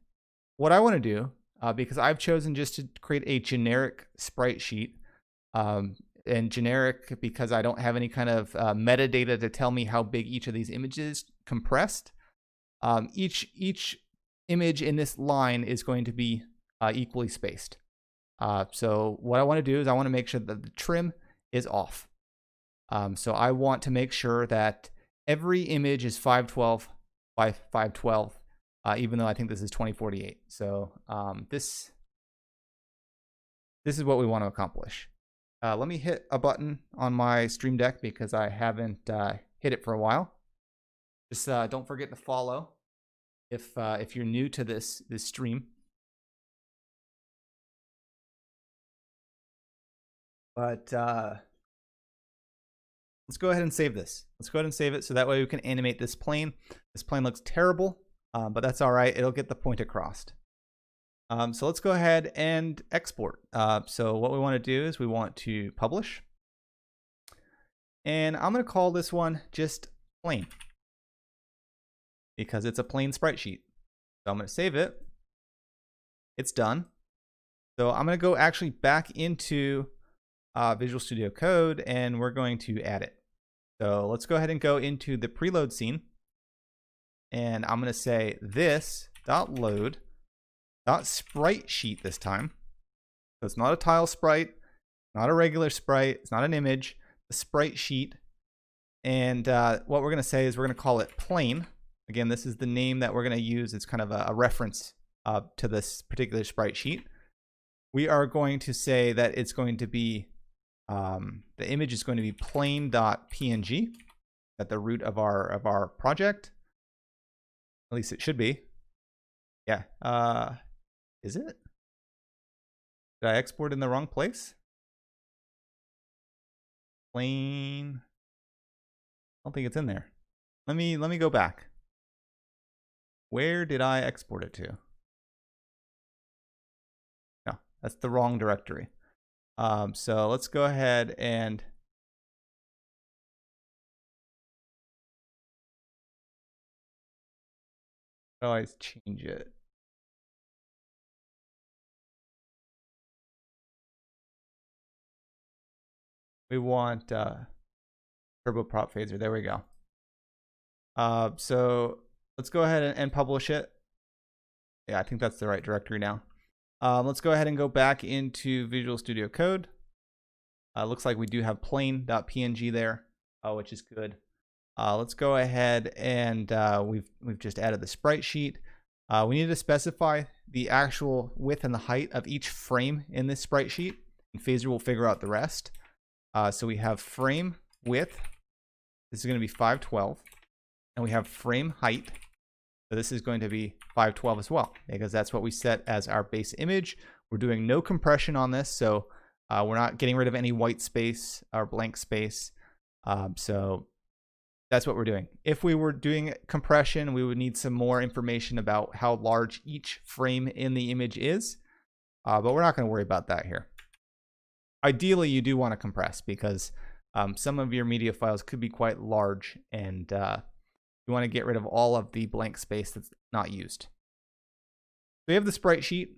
what I want to do, because I've chosen just to create a generic sprite sheet, and generic because I don't have any kind of metadata to tell me how big each of these images compressed. Each image in this line is going to be equally spaced. So what I want to do is I want to make sure that the trim is off. So I want to make sure that every image is 512 by 512, even though I think this is 2048. So this is what we want to accomplish. Let me hit a button on my Stream Deck because I haven't hit it for a while. Just don't forget to follow if you're new to this stream. But let's go ahead and save this. Let's go ahead and save it so that way we can animate this plane. This plane looks terrible, but that's all right. It'll get the point across. So let's go ahead and export. So what we want to do is we want to publish. And I'm going to call this one just plain because it's a plain sprite sheet. So I'm going to save it. It's done. So I'm going to go actually back into Visual Studio Code and we're going to add it. So let's go ahead and go into the preload scene. And I'm going to say this.load .sprite sheet this time. So it's not a tile sprite, not a regular sprite, it's not an image, a sprite sheet. And what we're going to say is we're going to call it plain. Again, this is the name that we're going to use. It's kind of a reference to this particular sprite sheet. We are going to say that it's going to be, the image is going to be plain.png at the root of our project. At least it should be. Yeah. Is it? Did I export in the wrong place? Plain. I don't think it's in there. Let me go back. Where did I export it to? No, that's the wrong directory. So let's go ahead and always change it. We want turbo prop phaser. There we go. So let's go ahead and publish it. Yeah, I think that's the right directory now. Let's go ahead and go back into Visual Studio Code. Looks like we do have plain.png there, which is good. Let's go ahead and we've just added the sprite sheet. We need to specify the actual width and the height of each frame in this sprite sheet, and Phaser will figure out the rest. So we have frame width. This is going to be 512, and we have frame height. So this is going to be 512 as well, because that's what we set as our base image. We're doing no compression on this, so we're not getting rid of any white space or blank space. So that's what we're doing. If we were doing compression, we would need some more information about how large each frame in the image is, but we're not going to worry about that here. Ideally, you do want to compress because some of your media files could be quite large, and you want to get rid of all of the blank space that's not used. We have the sprite sheet.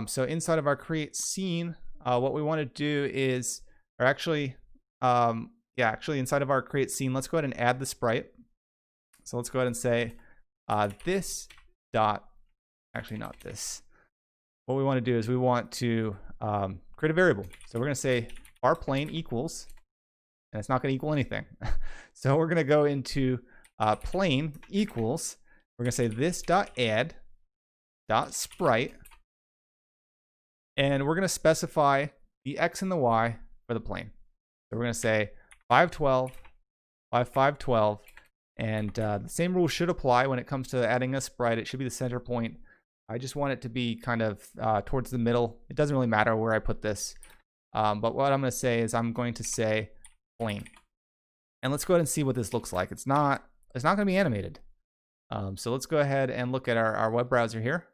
So inside of our create scene, what we want to do is, or actually, actually inside of our create scene, let's go ahead and add the sprite. So let's go ahead and say this dot, actually not this. What we want to do is we want to create a variable. So we're going to say our plain equals, and it's not going to equal anything. So we're going to go into plain equals, we're going to say this dot add dot sprite, and we're going to specify the x and the y for the plane. So we're going to say 512 by 512, and the same rule should apply when it comes to adding a sprite. It should be the center point. I just want it to be kind of towards the middle. It doesn't really matter where I put this, but what I'm going to say is I'm going to say plane, and let's go ahead and see what this looks like. It's not going to be animated. So let's go ahead and look at our web browser here.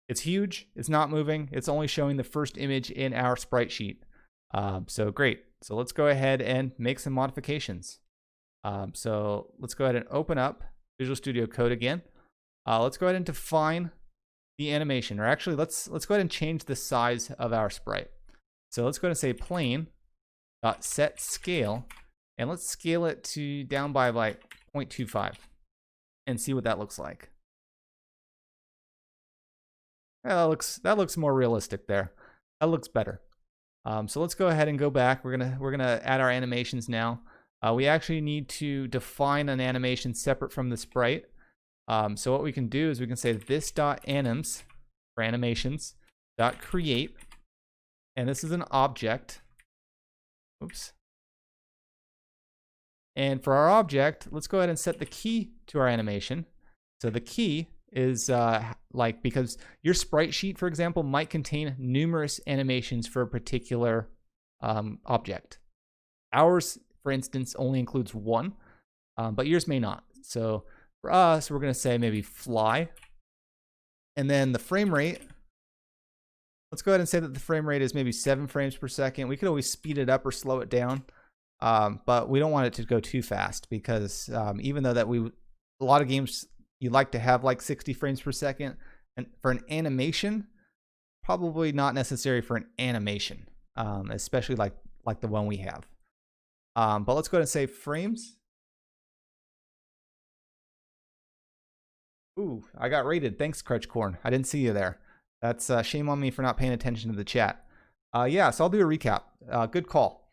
It's huge. It's not moving. It's only showing the first image in our sprite sheet. So great. So let's go ahead and make some modifications. So let's go ahead and open up Visual Studio Code again. Let's go ahead and define the animation, or actually let's go ahead and change the size of our sprite. So let's go ahead and say plain set scale, and let's scale it to down by like 0.25 and see what that looks like. Yeah, that looks more realistic there. That looks better. So let's go ahead and go back. We're gonna add our animations now. We actually need to define an animation separate from the sprite. So what we can do is we can say this dot anims for animations dot create, and this is an object. Oops. And for our object, let's go ahead and set the key to our animation. So the key is because your sprite sheet, for example, might contain numerous animations for a particular object. Ours, for instance, only includes one, but yours may not. So for us, we're going to say maybe fly. And then the frame rate, let's go ahead and say that the frame rate is maybe 7 frames per second. We could always speed it up or slow it down, but we don't want it to go too fast because even though that a lot of games, you like to have like 60 frames per second, and for an animation, probably not necessary for an animation, especially like the one we have. But let's go ahead and say frames. Ooh, I got rated. Thanks, Crutchcorn. I didn't see you there. That's shame on me for not paying attention to the chat. Yeah, so I'll do a recap. Good call.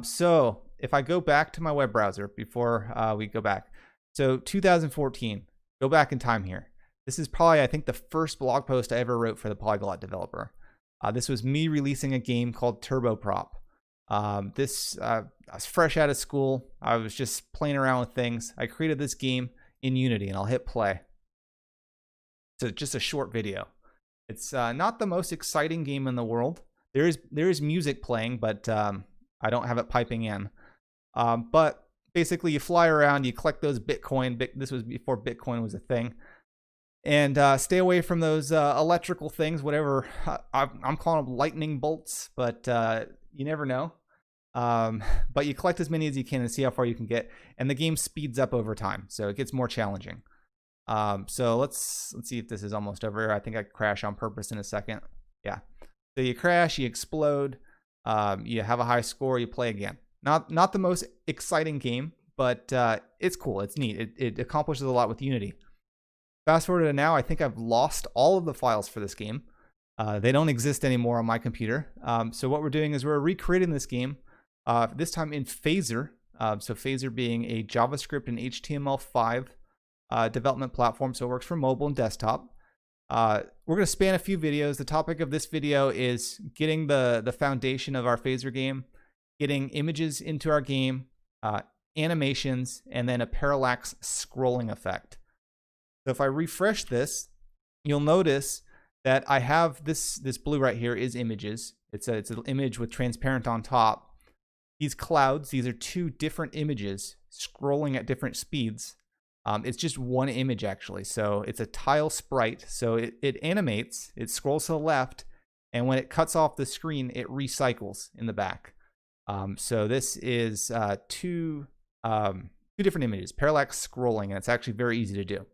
So if I go back to my web browser before we go back, so 2014, go back in time here. This is probably, I think, the first blog post I ever wrote for the Polyglot developer. This was me releasing a game called Turboprop. I was fresh out of school. I was just playing around with things. I created this game in Unity, and I'll hit play. So just a short video. It's not the most exciting game in the world. There is music playing, but I don't have it piping in. But basically, you fly around, you collect those Bitcoin. This was before Bitcoin was a thing. And stay away from those electrical things, whatever. I'm calling them lightning bolts, but you never know. But you collect as many as you can and see how far you can get. And the game speeds up over time, so it gets more challenging. So let's see if this is almost over. I think I crash on purpose in a second. Yeah. So you crash, you explode. You have a high score, you play again. Not the most exciting game, but it's cool. It's neat. It accomplishes a lot with Unity. Fast forward to now, I think I've lost all of the files for this game. They don't exist anymore on my computer. So what we're doing is we're recreating this game, this time in Phaser. So Phaser being a JavaScript and HTML5 development platform, so it works for mobile and desktop. We're going to span a few videos. The topic of this video is getting the foundation of our Phaser game, getting images into our game, animations, and then a parallax scrolling effect. So if I refresh this, you'll notice that I have this blue right here is images. It's an image with transparent on top. These clouds, these are two different images scrolling at different speeds. It's just one image actually. So it's a tile sprite. So it animates, it scrolls to the left, and when it cuts off the screen, it recycles in the back. So this is two different images, parallax scrolling, and it's actually very easy to do.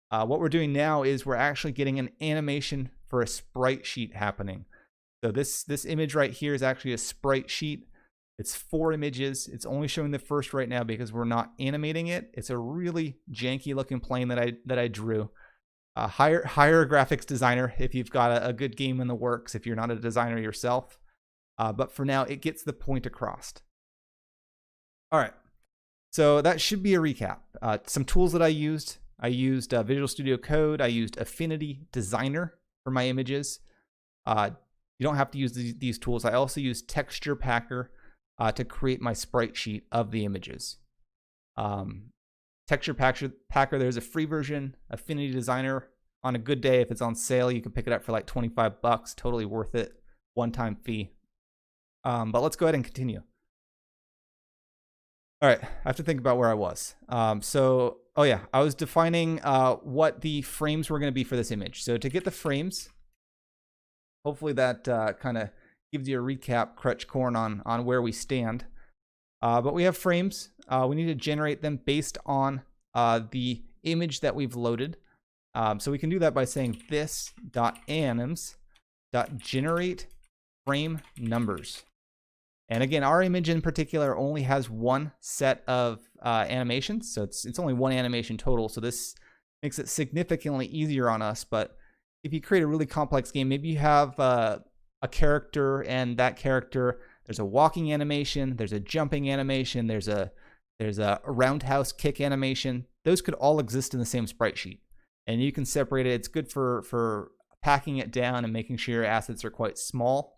What we're doing now is we're actually getting an animation for a sprite sheet happening. So this image right here is actually a sprite sheet. It's 4 images. It's only showing the first right now because we're not animating it. It's a really janky looking plane that I drew. Hire a graphics designer if you've got a good game in the works, if you're not a designer yourself. But for now, it gets the point across. All right. So that should be a recap. Some tools that I used. I used Visual Studio Code. I used Affinity Designer for my images. You don't have to use these tools. I also used Texture Packer to create my sprite sheet of the images. Texture Packer, there's a free version. Affinity Designer, on a good day, if it's on sale, you can pick it up for like $25. Totally worth it. One-time fee. But let's go ahead and continue. All right, I have to think about where I was. Oh yeah, I was defining what the frames were going to be for this image. So to get the frames, hopefully that kind of gives you a recap, crutch corn on where we stand. But we have frames. We need to generate them based on the image that we've loaded. So we can do that by saying this.anims.generate frame numbers. And again, our image in particular only has one set of animations, so it's only one animation total. So this makes it significantly easier on us. But if you create a really complex game, maybe you have a character, and that character, there's a walking animation, there's a jumping animation, there's a roundhouse kick animation. Those could all exist in the same sprite sheet, and you can separate it. It's good for packing it down and making sure your assets are quite small.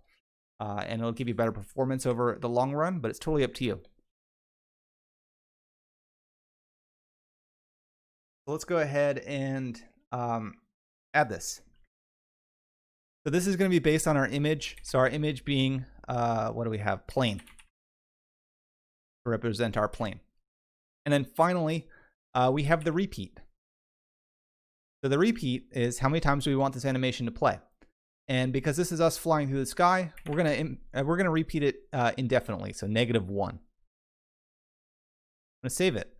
And it'll give you better performance over the long run, but it's totally up to you. So let's go ahead and add this. So this is going to be based on our image. So our image being, what do we have? Plane. To represent our plane. And then finally, we have the repeat. So the repeat is how many times do we want this animation to play. And because this is us flying through the sky, we're gonna repeat it indefinitely, so -1. I'm gonna save it.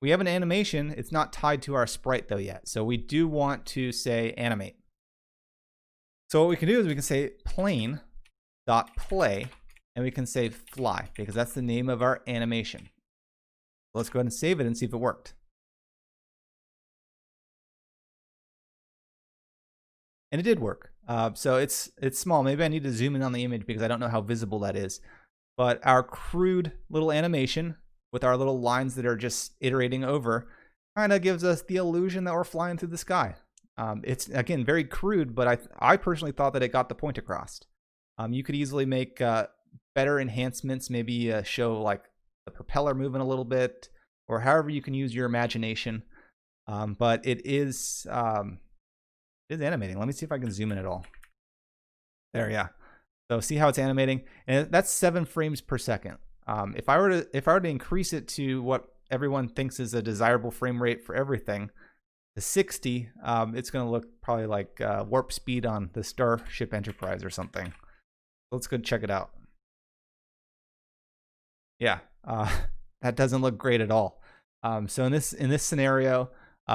We have an animation. It's not tied to our sprite though yet, so we do want to say animate. So what we can do is we can say plane.play, and we can say fly because that's the name of our animation. Let's go ahead and save it and see if it worked. And it did work. So it's small. Maybe I need to zoom in on the image because I don't know how visible that is. But our crude little animation with our little lines that are just iterating over kind of gives us the illusion that we're flying through the sky. It's, again, very crude, but I personally thought that it got the point across. You could easily make better enhancements, maybe show like the propeller moving a little bit, or however you can use your imagination. But it is animating. Let me see if I can zoom in at all. There, yeah. So see how it's animating, and that's 7 frames per second. If I were to increase it to what everyone thinks is a desirable frame rate for everything, the 60, it's going to look probably like warp speed on the Starship Enterprise or something. Let's go check it out. Yeah, that doesn't look great at all. So in this scenario,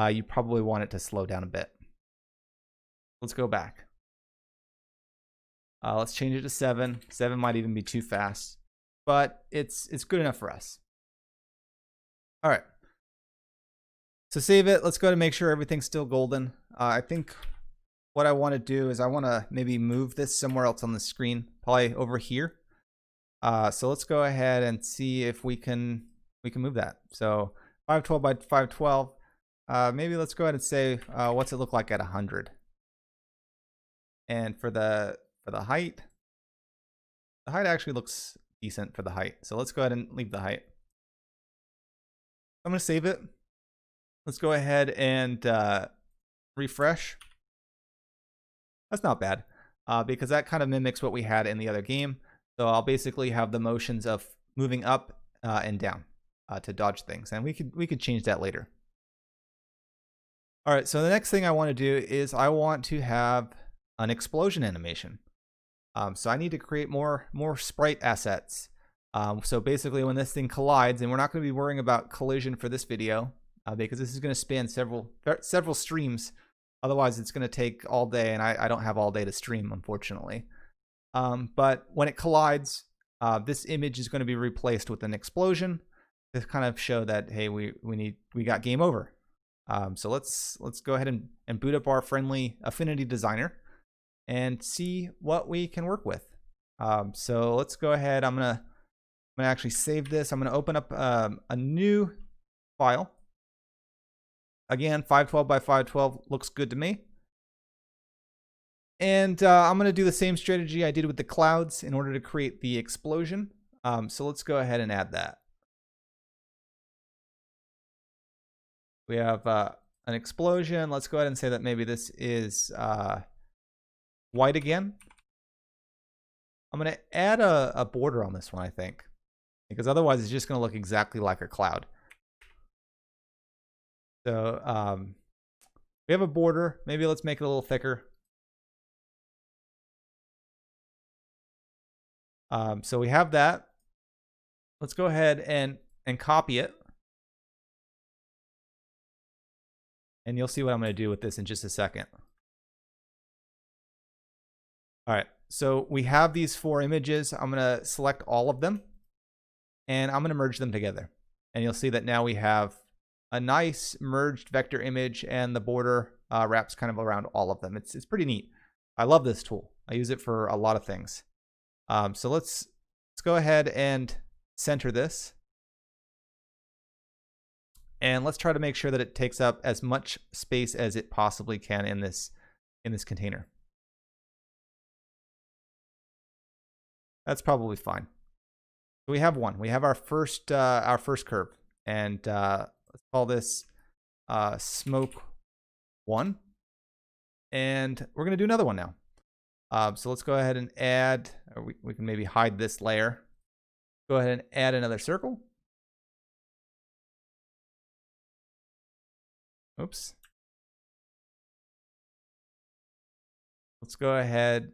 you probably want it to slow down a bit. Let's go back. Let's change it to 7. 7 might even be too fast, but it's good enough for us. All right. So save it. Let's go to make sure everything's still golden. I think what I want to do is I want to maybe move this somewhere else on the screen, probably over here. So let's go ahead and see if we can move that. So 512 by 512. Maybe let's go ahead and say what's it look like at 100. And for the height actually looks decent for the height. So let's go ahead and leave the height. I'm going to save it. Let's go ahead and refresh. That's not bad because that kind of mimics what we had in the other game. So I'll basically have the motions of moving up and down to dodge things, and we could change that later. All right, so the next thing I want to do is I want to have an explosion animation. So I need to create more sprite assets. So basically when this thing collides, and we're not going to be worrying about collision for this video because this is going to span several streams. Otherwise it's going to take all day, and I don't have all day to stream, unfortunately. But when it collides, this image is going to be replaced with an explosion to kind of show that, hey, we got game over. So let's go ahead and boot up our friendly Affinity Designer and see what we can work with. So let's go ahead. I'm gonna actually save this. I'm gonna open up a new file. Again, 512 by 512 looks good to me. And I'm going to do the same strategy I did with the clouds in order to create the explosion. So let's go ahead and add that. We have an explosion. Let's go ahead and say that maybe this is white again. I'm going to add a border on this one, I think, because otherwise it's just going to look exactly like a cloud. So we have a border. Maybe let's make it a little thicker. So we have that. Let's go ahead and copy it. And you'll see what I'm going to do with this in just a second. All right, so we have these 4 images. I'm going to select all of them, and I'm going to merge them together. And you'll see that now we have a nice merged vector image, and the border wraps kind of around all of them. It's pretty neat. I love this tool. I use it for a lot of things. So let's go ahead and center this. And let's try to make sure that it takes up as much space as it possibly can in this container. That's probably fine. So we have one. We have our first curve, and let's call this smoke 1. And we're going to do another one now. So let's go ahead and add, or we can maybe hide this layer. Go ahead and add another circle. Oops. Let's go ahead.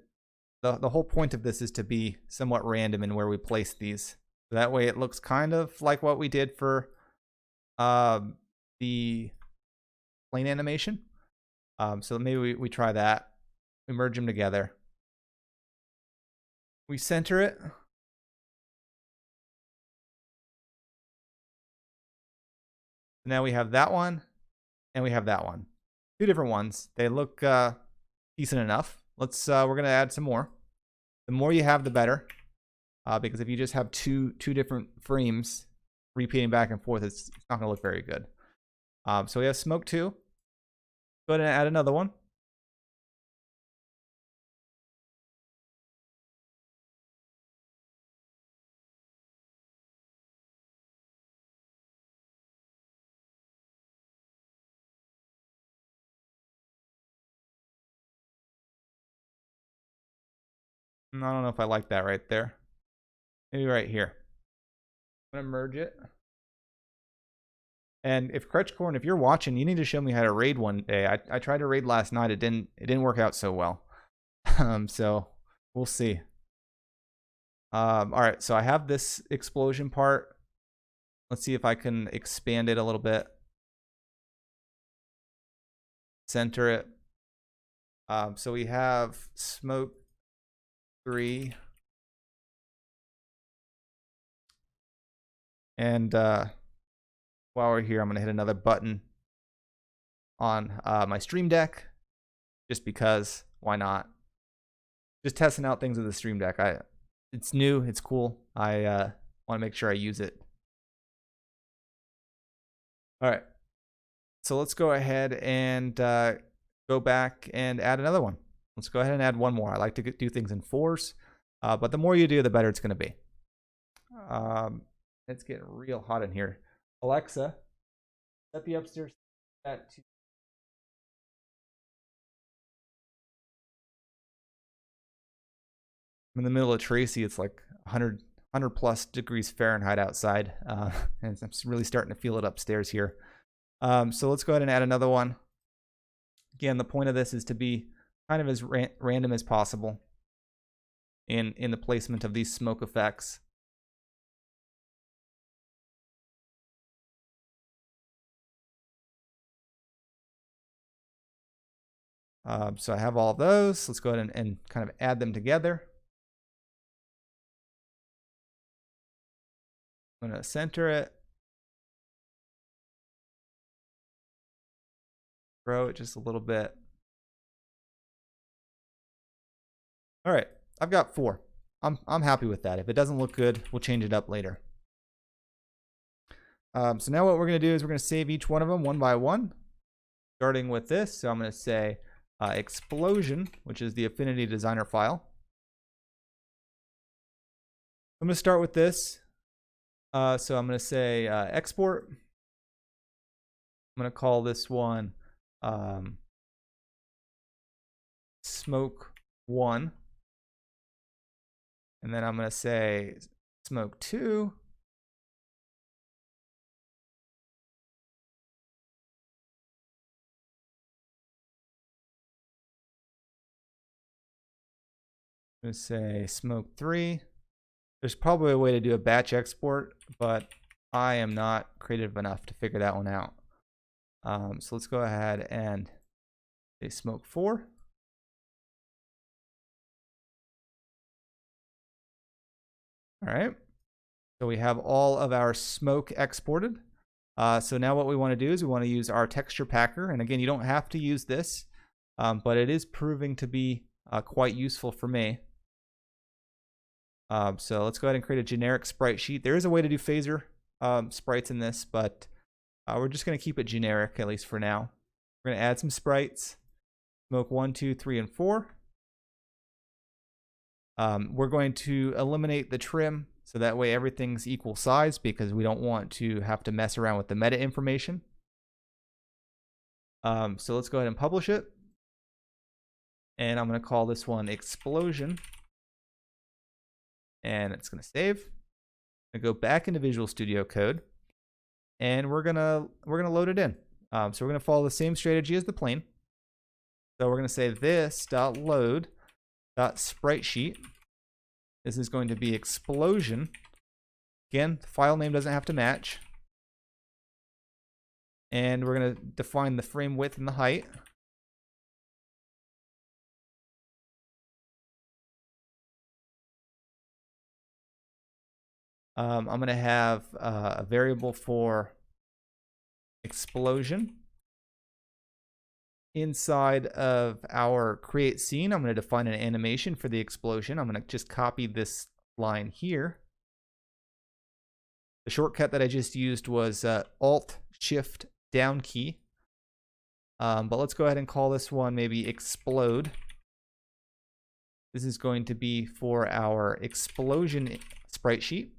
The whole point of this is to be somewhat random in where we place these. So that way it looks kind of like what we did for the plane animation. So maybe we try that. We merge them together. We center it. Now we have that one, and we have that one. 2 different ones. They look decent enough. We're gonna add some more. The more you have, the better, because if you just have two different frames repeating back and forth, it's not gonna look very good. So we have smoke 2. Go ahead and add another one. I don't know if I like that right there. Maybe right here. I'm gonna merge it. And if Crutchcorn, if you're watching, you need to show me how to raid one day. I tried to raid last night. It didn't work out so well. So we'll see. All right, so I have this explosion part. Let's see if I can expand it a little bit. Center it. So we have smoke 3. And while we're here, I'm going to hit another button on my Stream Deck, just because, why not? Just testing out things with the Stream Deck. It's new, it's cool. I want to make sure I use it. All right, so let's go ahead and go back and add another one. Let's go ahead and add one more. I like to do things in 4s, but the more you do, the better it's going to be. It's getting real hot in here. Alexa, set the upstairs set to. I'm in the middle of Tracy. It's like 100 plus degrees Fahrenheit outside, and I'm really starting to feel it upstairs here. So let's go ahead and add another one. Again, the point of this is to be kind of as random as possible in the placement of these smoke effects. So I have all of those. Let's go ahead and kind of add them together. I'm going to center it. Grow it just a little bit. All right, I've got 4. I'm happy with that. If it doesn't look good, we'll change it up later. So now what we're going to do is we're going to save each one of them one by one, starting with this. So I'm going to say explosion, which is the Affinity Designer file. I'm going to start with this. So I'm going to say export. I'm going to call this one smoke 1. And then I'm going to say smoke 2. I'm going to say smoke 3. There's probably a way to do a batch export, but I am not creative enough to figure that one out. So let's go ahead and say smoke 4. All right. So we have all of our smoke exported. So now what we want to do is we want to use our texture packer. And again, you don't have to use this, but it is proving to be quite useful for me. So let's go ahead and create a generic sprite sheet. There is a way to do phaser sprites in this, but we're just going to keep it generic, at least for now. We're going to add some sprites, smoke 1, 2, 3, and 4. We're going to eliminate the trim, so that way everything's equal size, because we don't want to have to mess around with the meta information. So let's go ahead and publish it. And I'm going to call this one explosion. And it's going to save. I'm going to go back into Visual Studio Code, and we're gonna load it in. So we're going to follow the same strategy as the plane. So we're going to say this.load.spritesheet. This is going to be explosion. Again, the file name doesn't have to match. And we're going to define the frame width and the height. I'm going to have a variable for explosion. Inside of our create scene, I'm going to define an animation for the explosion. I'm going to just copy this line here. The shortcut that I just used was Alt-Shift-Down key. But let's go ahead and call this one maybe explode. This is going to be for our explosion sprite sheet.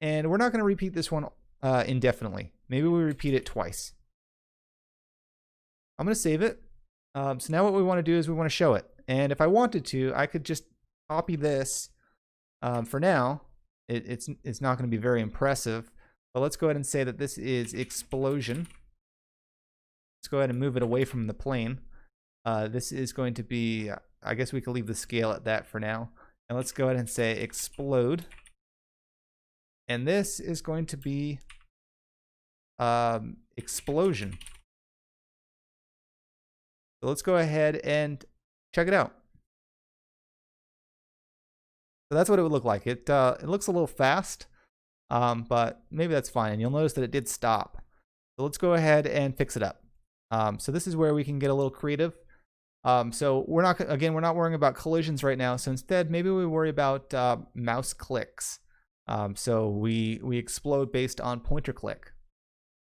And we're not going to repeat this one indefinitely. Maybe we repeat it twice. I'm going to save it. So now what we want to do is we want to show it. And if I wanted to, I could just copy this. For now, it's not going to be very impressive. But let's go ahead and say that this is explosion. Let's go ahead and move it away from the plane. This is going to be, I guess we could leave the scale at that for now. And let's go ahead and say explode. And this is going to be explosion. So let's go ahead and check it out. So that's what it would look like. It looks a little fast, but maybe that's fine. And you'll notice that it did stop. So let's go ahead and fix it up. So this is where we can get a little creative. So we're not worrying about collisions right now. So instead, maybe we worry about mouse clicks. So we explode based on pointer click.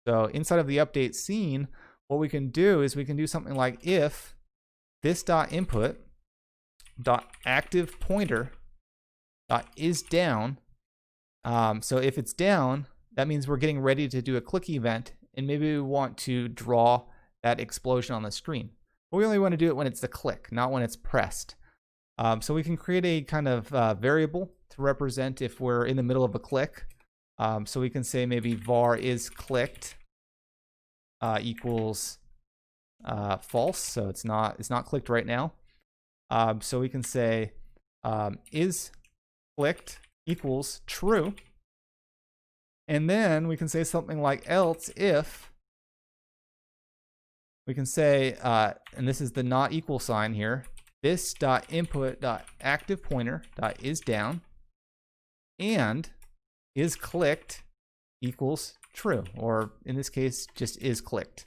So inside of the update scene, what we can do is we can do something like if this dot input dot active pointer dot is down. So if it's down, that means we're getting ready to do a click event, and maybe we want to draw that explosion on the screen. But we only want to do it when it's the click, not when it's pressed. So we can create a kind of variable to represent if we're in the middle of a click. So we can say maybe var is clicked equals false. So it's not clicked right now. So we can say is clicked equals true. And then we can say something like else if, we can say, and this is the not equal sign here, this dot input dot active pointer dot is down and is clicked equals true, or in this case, just is clicked.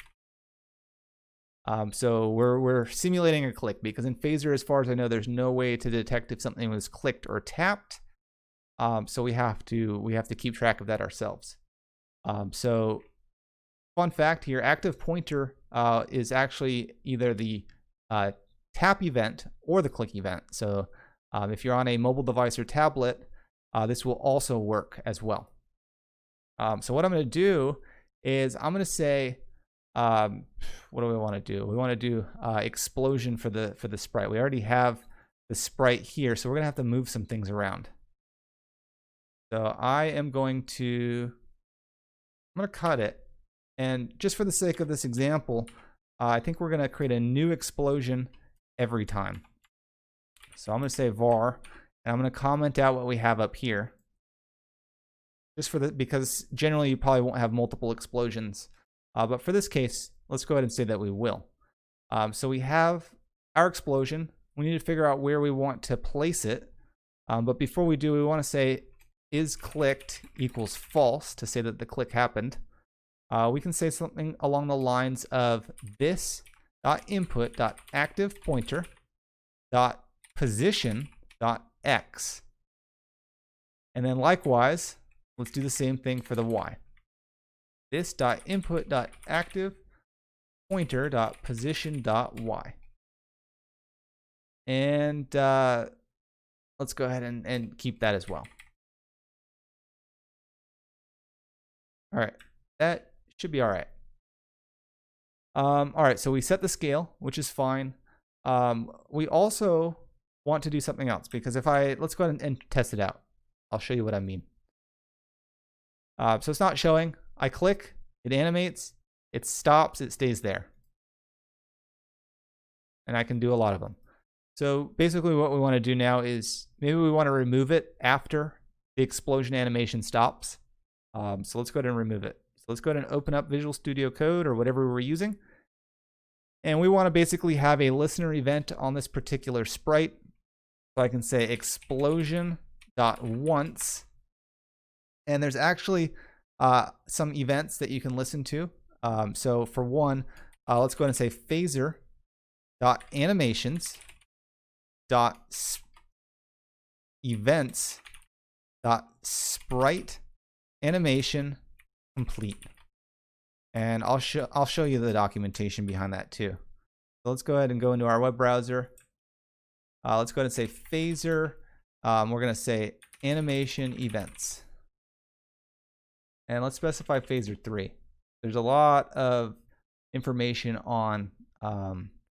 So we're simulating a click, because in Phaser, as far as I know, there's no way to detect if something was clicked or tapped. So we have to keep track of that ourselves. So fun fact here, active pointer is actually either the tap event or the click event. So if you're on a mobile device or tablet, this will also work as well. So what I'm going to do is I'm going to say, what do we want to do? We want to do explosion for the sprite. We already have the sprite here, so we're going to have to move some things around. So I'm going to cut it. And just for the sake of this example, I think we're going to create a new explosion every time. So I'm going to say var, and I'm going to comment out what we have up here. Just because generally you probably won't have multiple explosions. But for this case, let's go ahead and say that we will. So we have our explosion. We need to figure out where we want to place it. But before we do, we want to say is clicked equals false to say that the click happened. We can say something along the lines of this dot input dot active pointer dot position dot x. And then likewise, let's do the same thing for the y. This dot input dot active pointer dot position dot y. And let's go ahead and keep that as well. All right, that should be all right. All right, so we set the scale, which is fine. We also want to do something else, because let's go ahead and test it out. I'll show you what I mean. So it's not showing. I click, it animates, it stops, it stays there. And I can do a lot of them. So basically what we want to do now is maybe we want to remove it after the explosion animation stops. So let's go ahead and remove it. So let's go ahead and open up Visual Studio Code or whatever we're using. And we want to basically have a listener event on this particular sprite. So I can say explosion.once. And there's actually some events that you can listen to. So for one, let's go ahead and say phaser.animations.events.sprite animation complete. And I'll show you the documentation behind that too. So let's go ahead and go into our web browser. Let's go ahead and say Phaser. We're going to say animation events. And let's specify Phaser 3. There's a lot of information on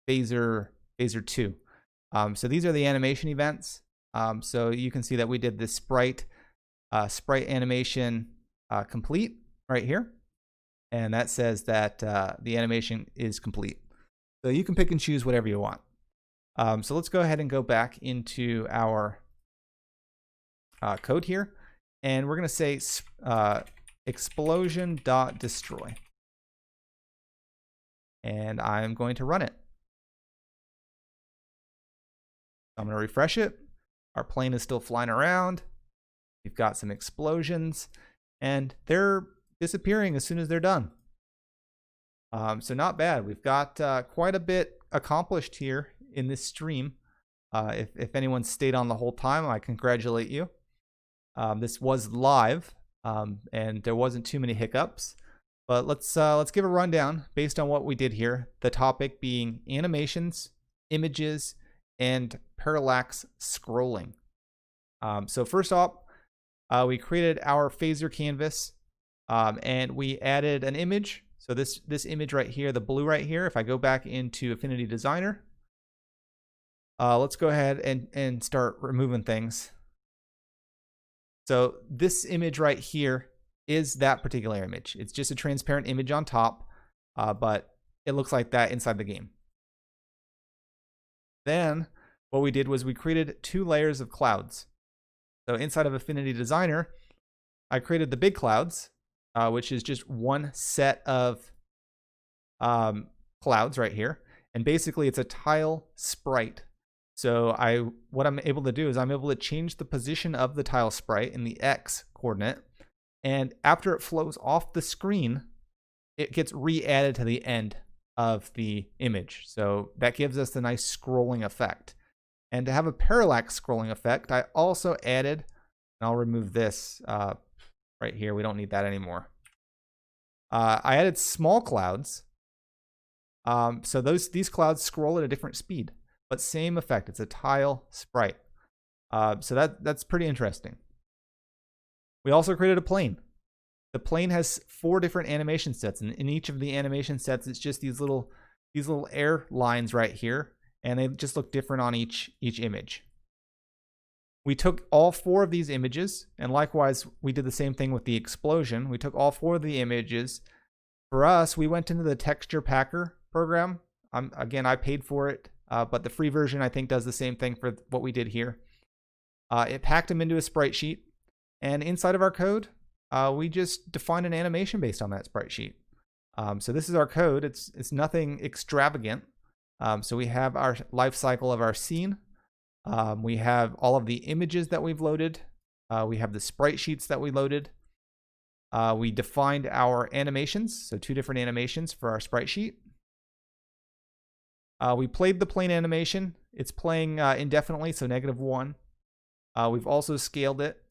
Phaser 2. So these are the animation events. So you can see that we did this sprite animation complete right here. And that says that the animation is complete. So you can pick and choose whatever you want. So let's go ahead and go back into our code here. And we're going to say explosion.destroy. And I'm going to run it. I'm going to refresh it. Our plane is still flying around. We've got some explosions, and they're disappearing as soon as they're done. So not bad. We've got quite a bit accomplished here in this stream. If anyone stayed on the whole time, I congratulate you. This was live, and there wasn't too many hiccups. But let's give a rundown based on what we did here. The topic being animations, images, and parallax scrolling. So first off, we created our phaser canvas, and we added an image. So this image right here, the blue right here, if I go back into Affinity Designer, let's go ahead and start removing things. So this image right here is that particular image. It's just a transparent image on top, but it looks like that inside the game. Then what we did was we created 2 layers of clouds. So inside of Affinity Designer, I created the big clouds, which is just one set of clouds right here. And basically it's a tile sprite. So what I'm able to do is I'm able to change the position of the tile sprite in the X coordinate. And after it flows off the screen, it gets re-added to the end of the image. So that gives us the nice scrolling effect. And to have a parallax scrolling effect, I also added, and I'll remove this right here. We don't need that anymore. I added small clouds. So these clouds scroll at a different speed, but same effect. It's a tile sprite. So that's pretty interesting. We also created a plane. The plane has 4 different animation sets, and in each of the animation sets, it's just these little air lines right here, and they just look different on each image. We took all 4 of these images, and likewise, we did the same thing with the explosion. We took all 4 of the images. For us, we went into the texture packer program. Again, I paid for it, but the free version, I think, does the same thing for what we did here. It packed them into a sprite sheet, and inside of our code, we just defined an animation based on that sprite sheet. So this is our code. It's nothing extravagant. So we have our life cycle of our scene. We have all of the images that we've loaded. We have the sprite sheets that we loaded. We defined our animations, so 2 different animations for our sprite sheet. We played the plane animation. It's playing indefinitely, so -1. We've also scaled it.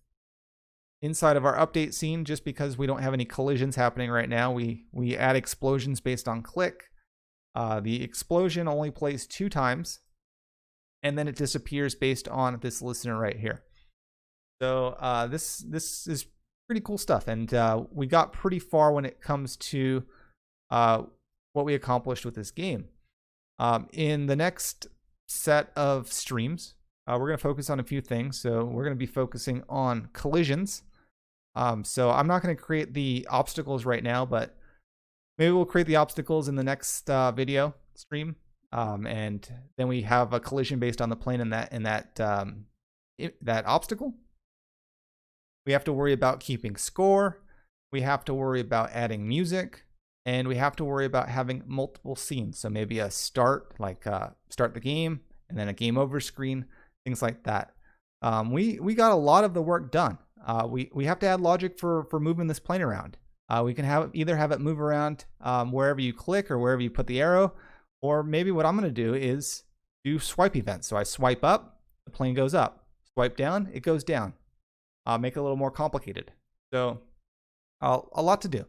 Inside of our update scene, just because we don't have any collisions happening right now, we add explosions based on click. The explosion only plays 2 times, and then it disappears based on this listener right here. So this is pretty cool stuff, and we got pretty far when it comes to what we accomplished with this game. In the next set of streams, we're going to focus on a few things. So we're going to be focusing on collisions. So I'm not going to create the obstacles right now, but maybe we'll create the obstacles in the next video stream. And then we have a collision based on the plane in that obstacle. We have to worry about keeping score. We have to worry about adding music, and we have to worry about having multiple scenes. So maybe a start, like start the game, and then a game over screen, things like that. We got a lot of the work done. We have to add logic for moving this plane around. We can either have it move around wherever you click or wherever you put the arrow, or maybe what I'm going to do is do swipe events. So I swipe up, the plane goes up. Swipe down, it goes down. Make it a little more complicated. So a lot to do.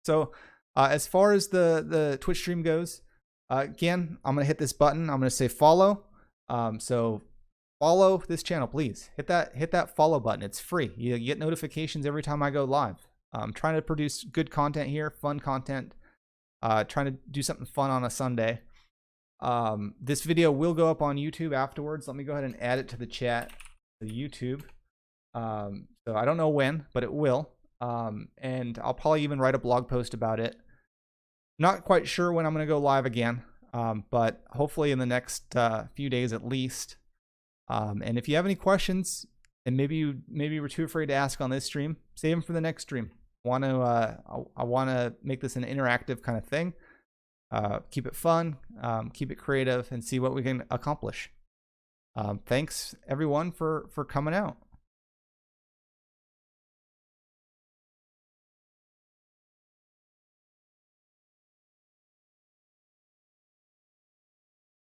So as far as the Twitch stream goes, again, I'm going to hit this button. I'm going to say follow. So follow this channel, please. Hit that follow button. It's free. You get notifications every time I go live. I'm trying to produce good content here, fun content. Trying to do something fun on a Sunday. This video will go up on YouTube afterwards. Let me go ahead and add it to the chat, to YouTube. So I don't know when, but it will. And I'll probably even write a blog post about it. Not quite sure when I'm going to go live again, but hopefully in the next few days at least. And if you have any questions, and maybe you were too afraid to ask on this stream, save them for the next stream. I want to make this an interactive kind of thing. Keep it fun, keep it creative, and see what we can accomplish. Thanks everyone for coming out.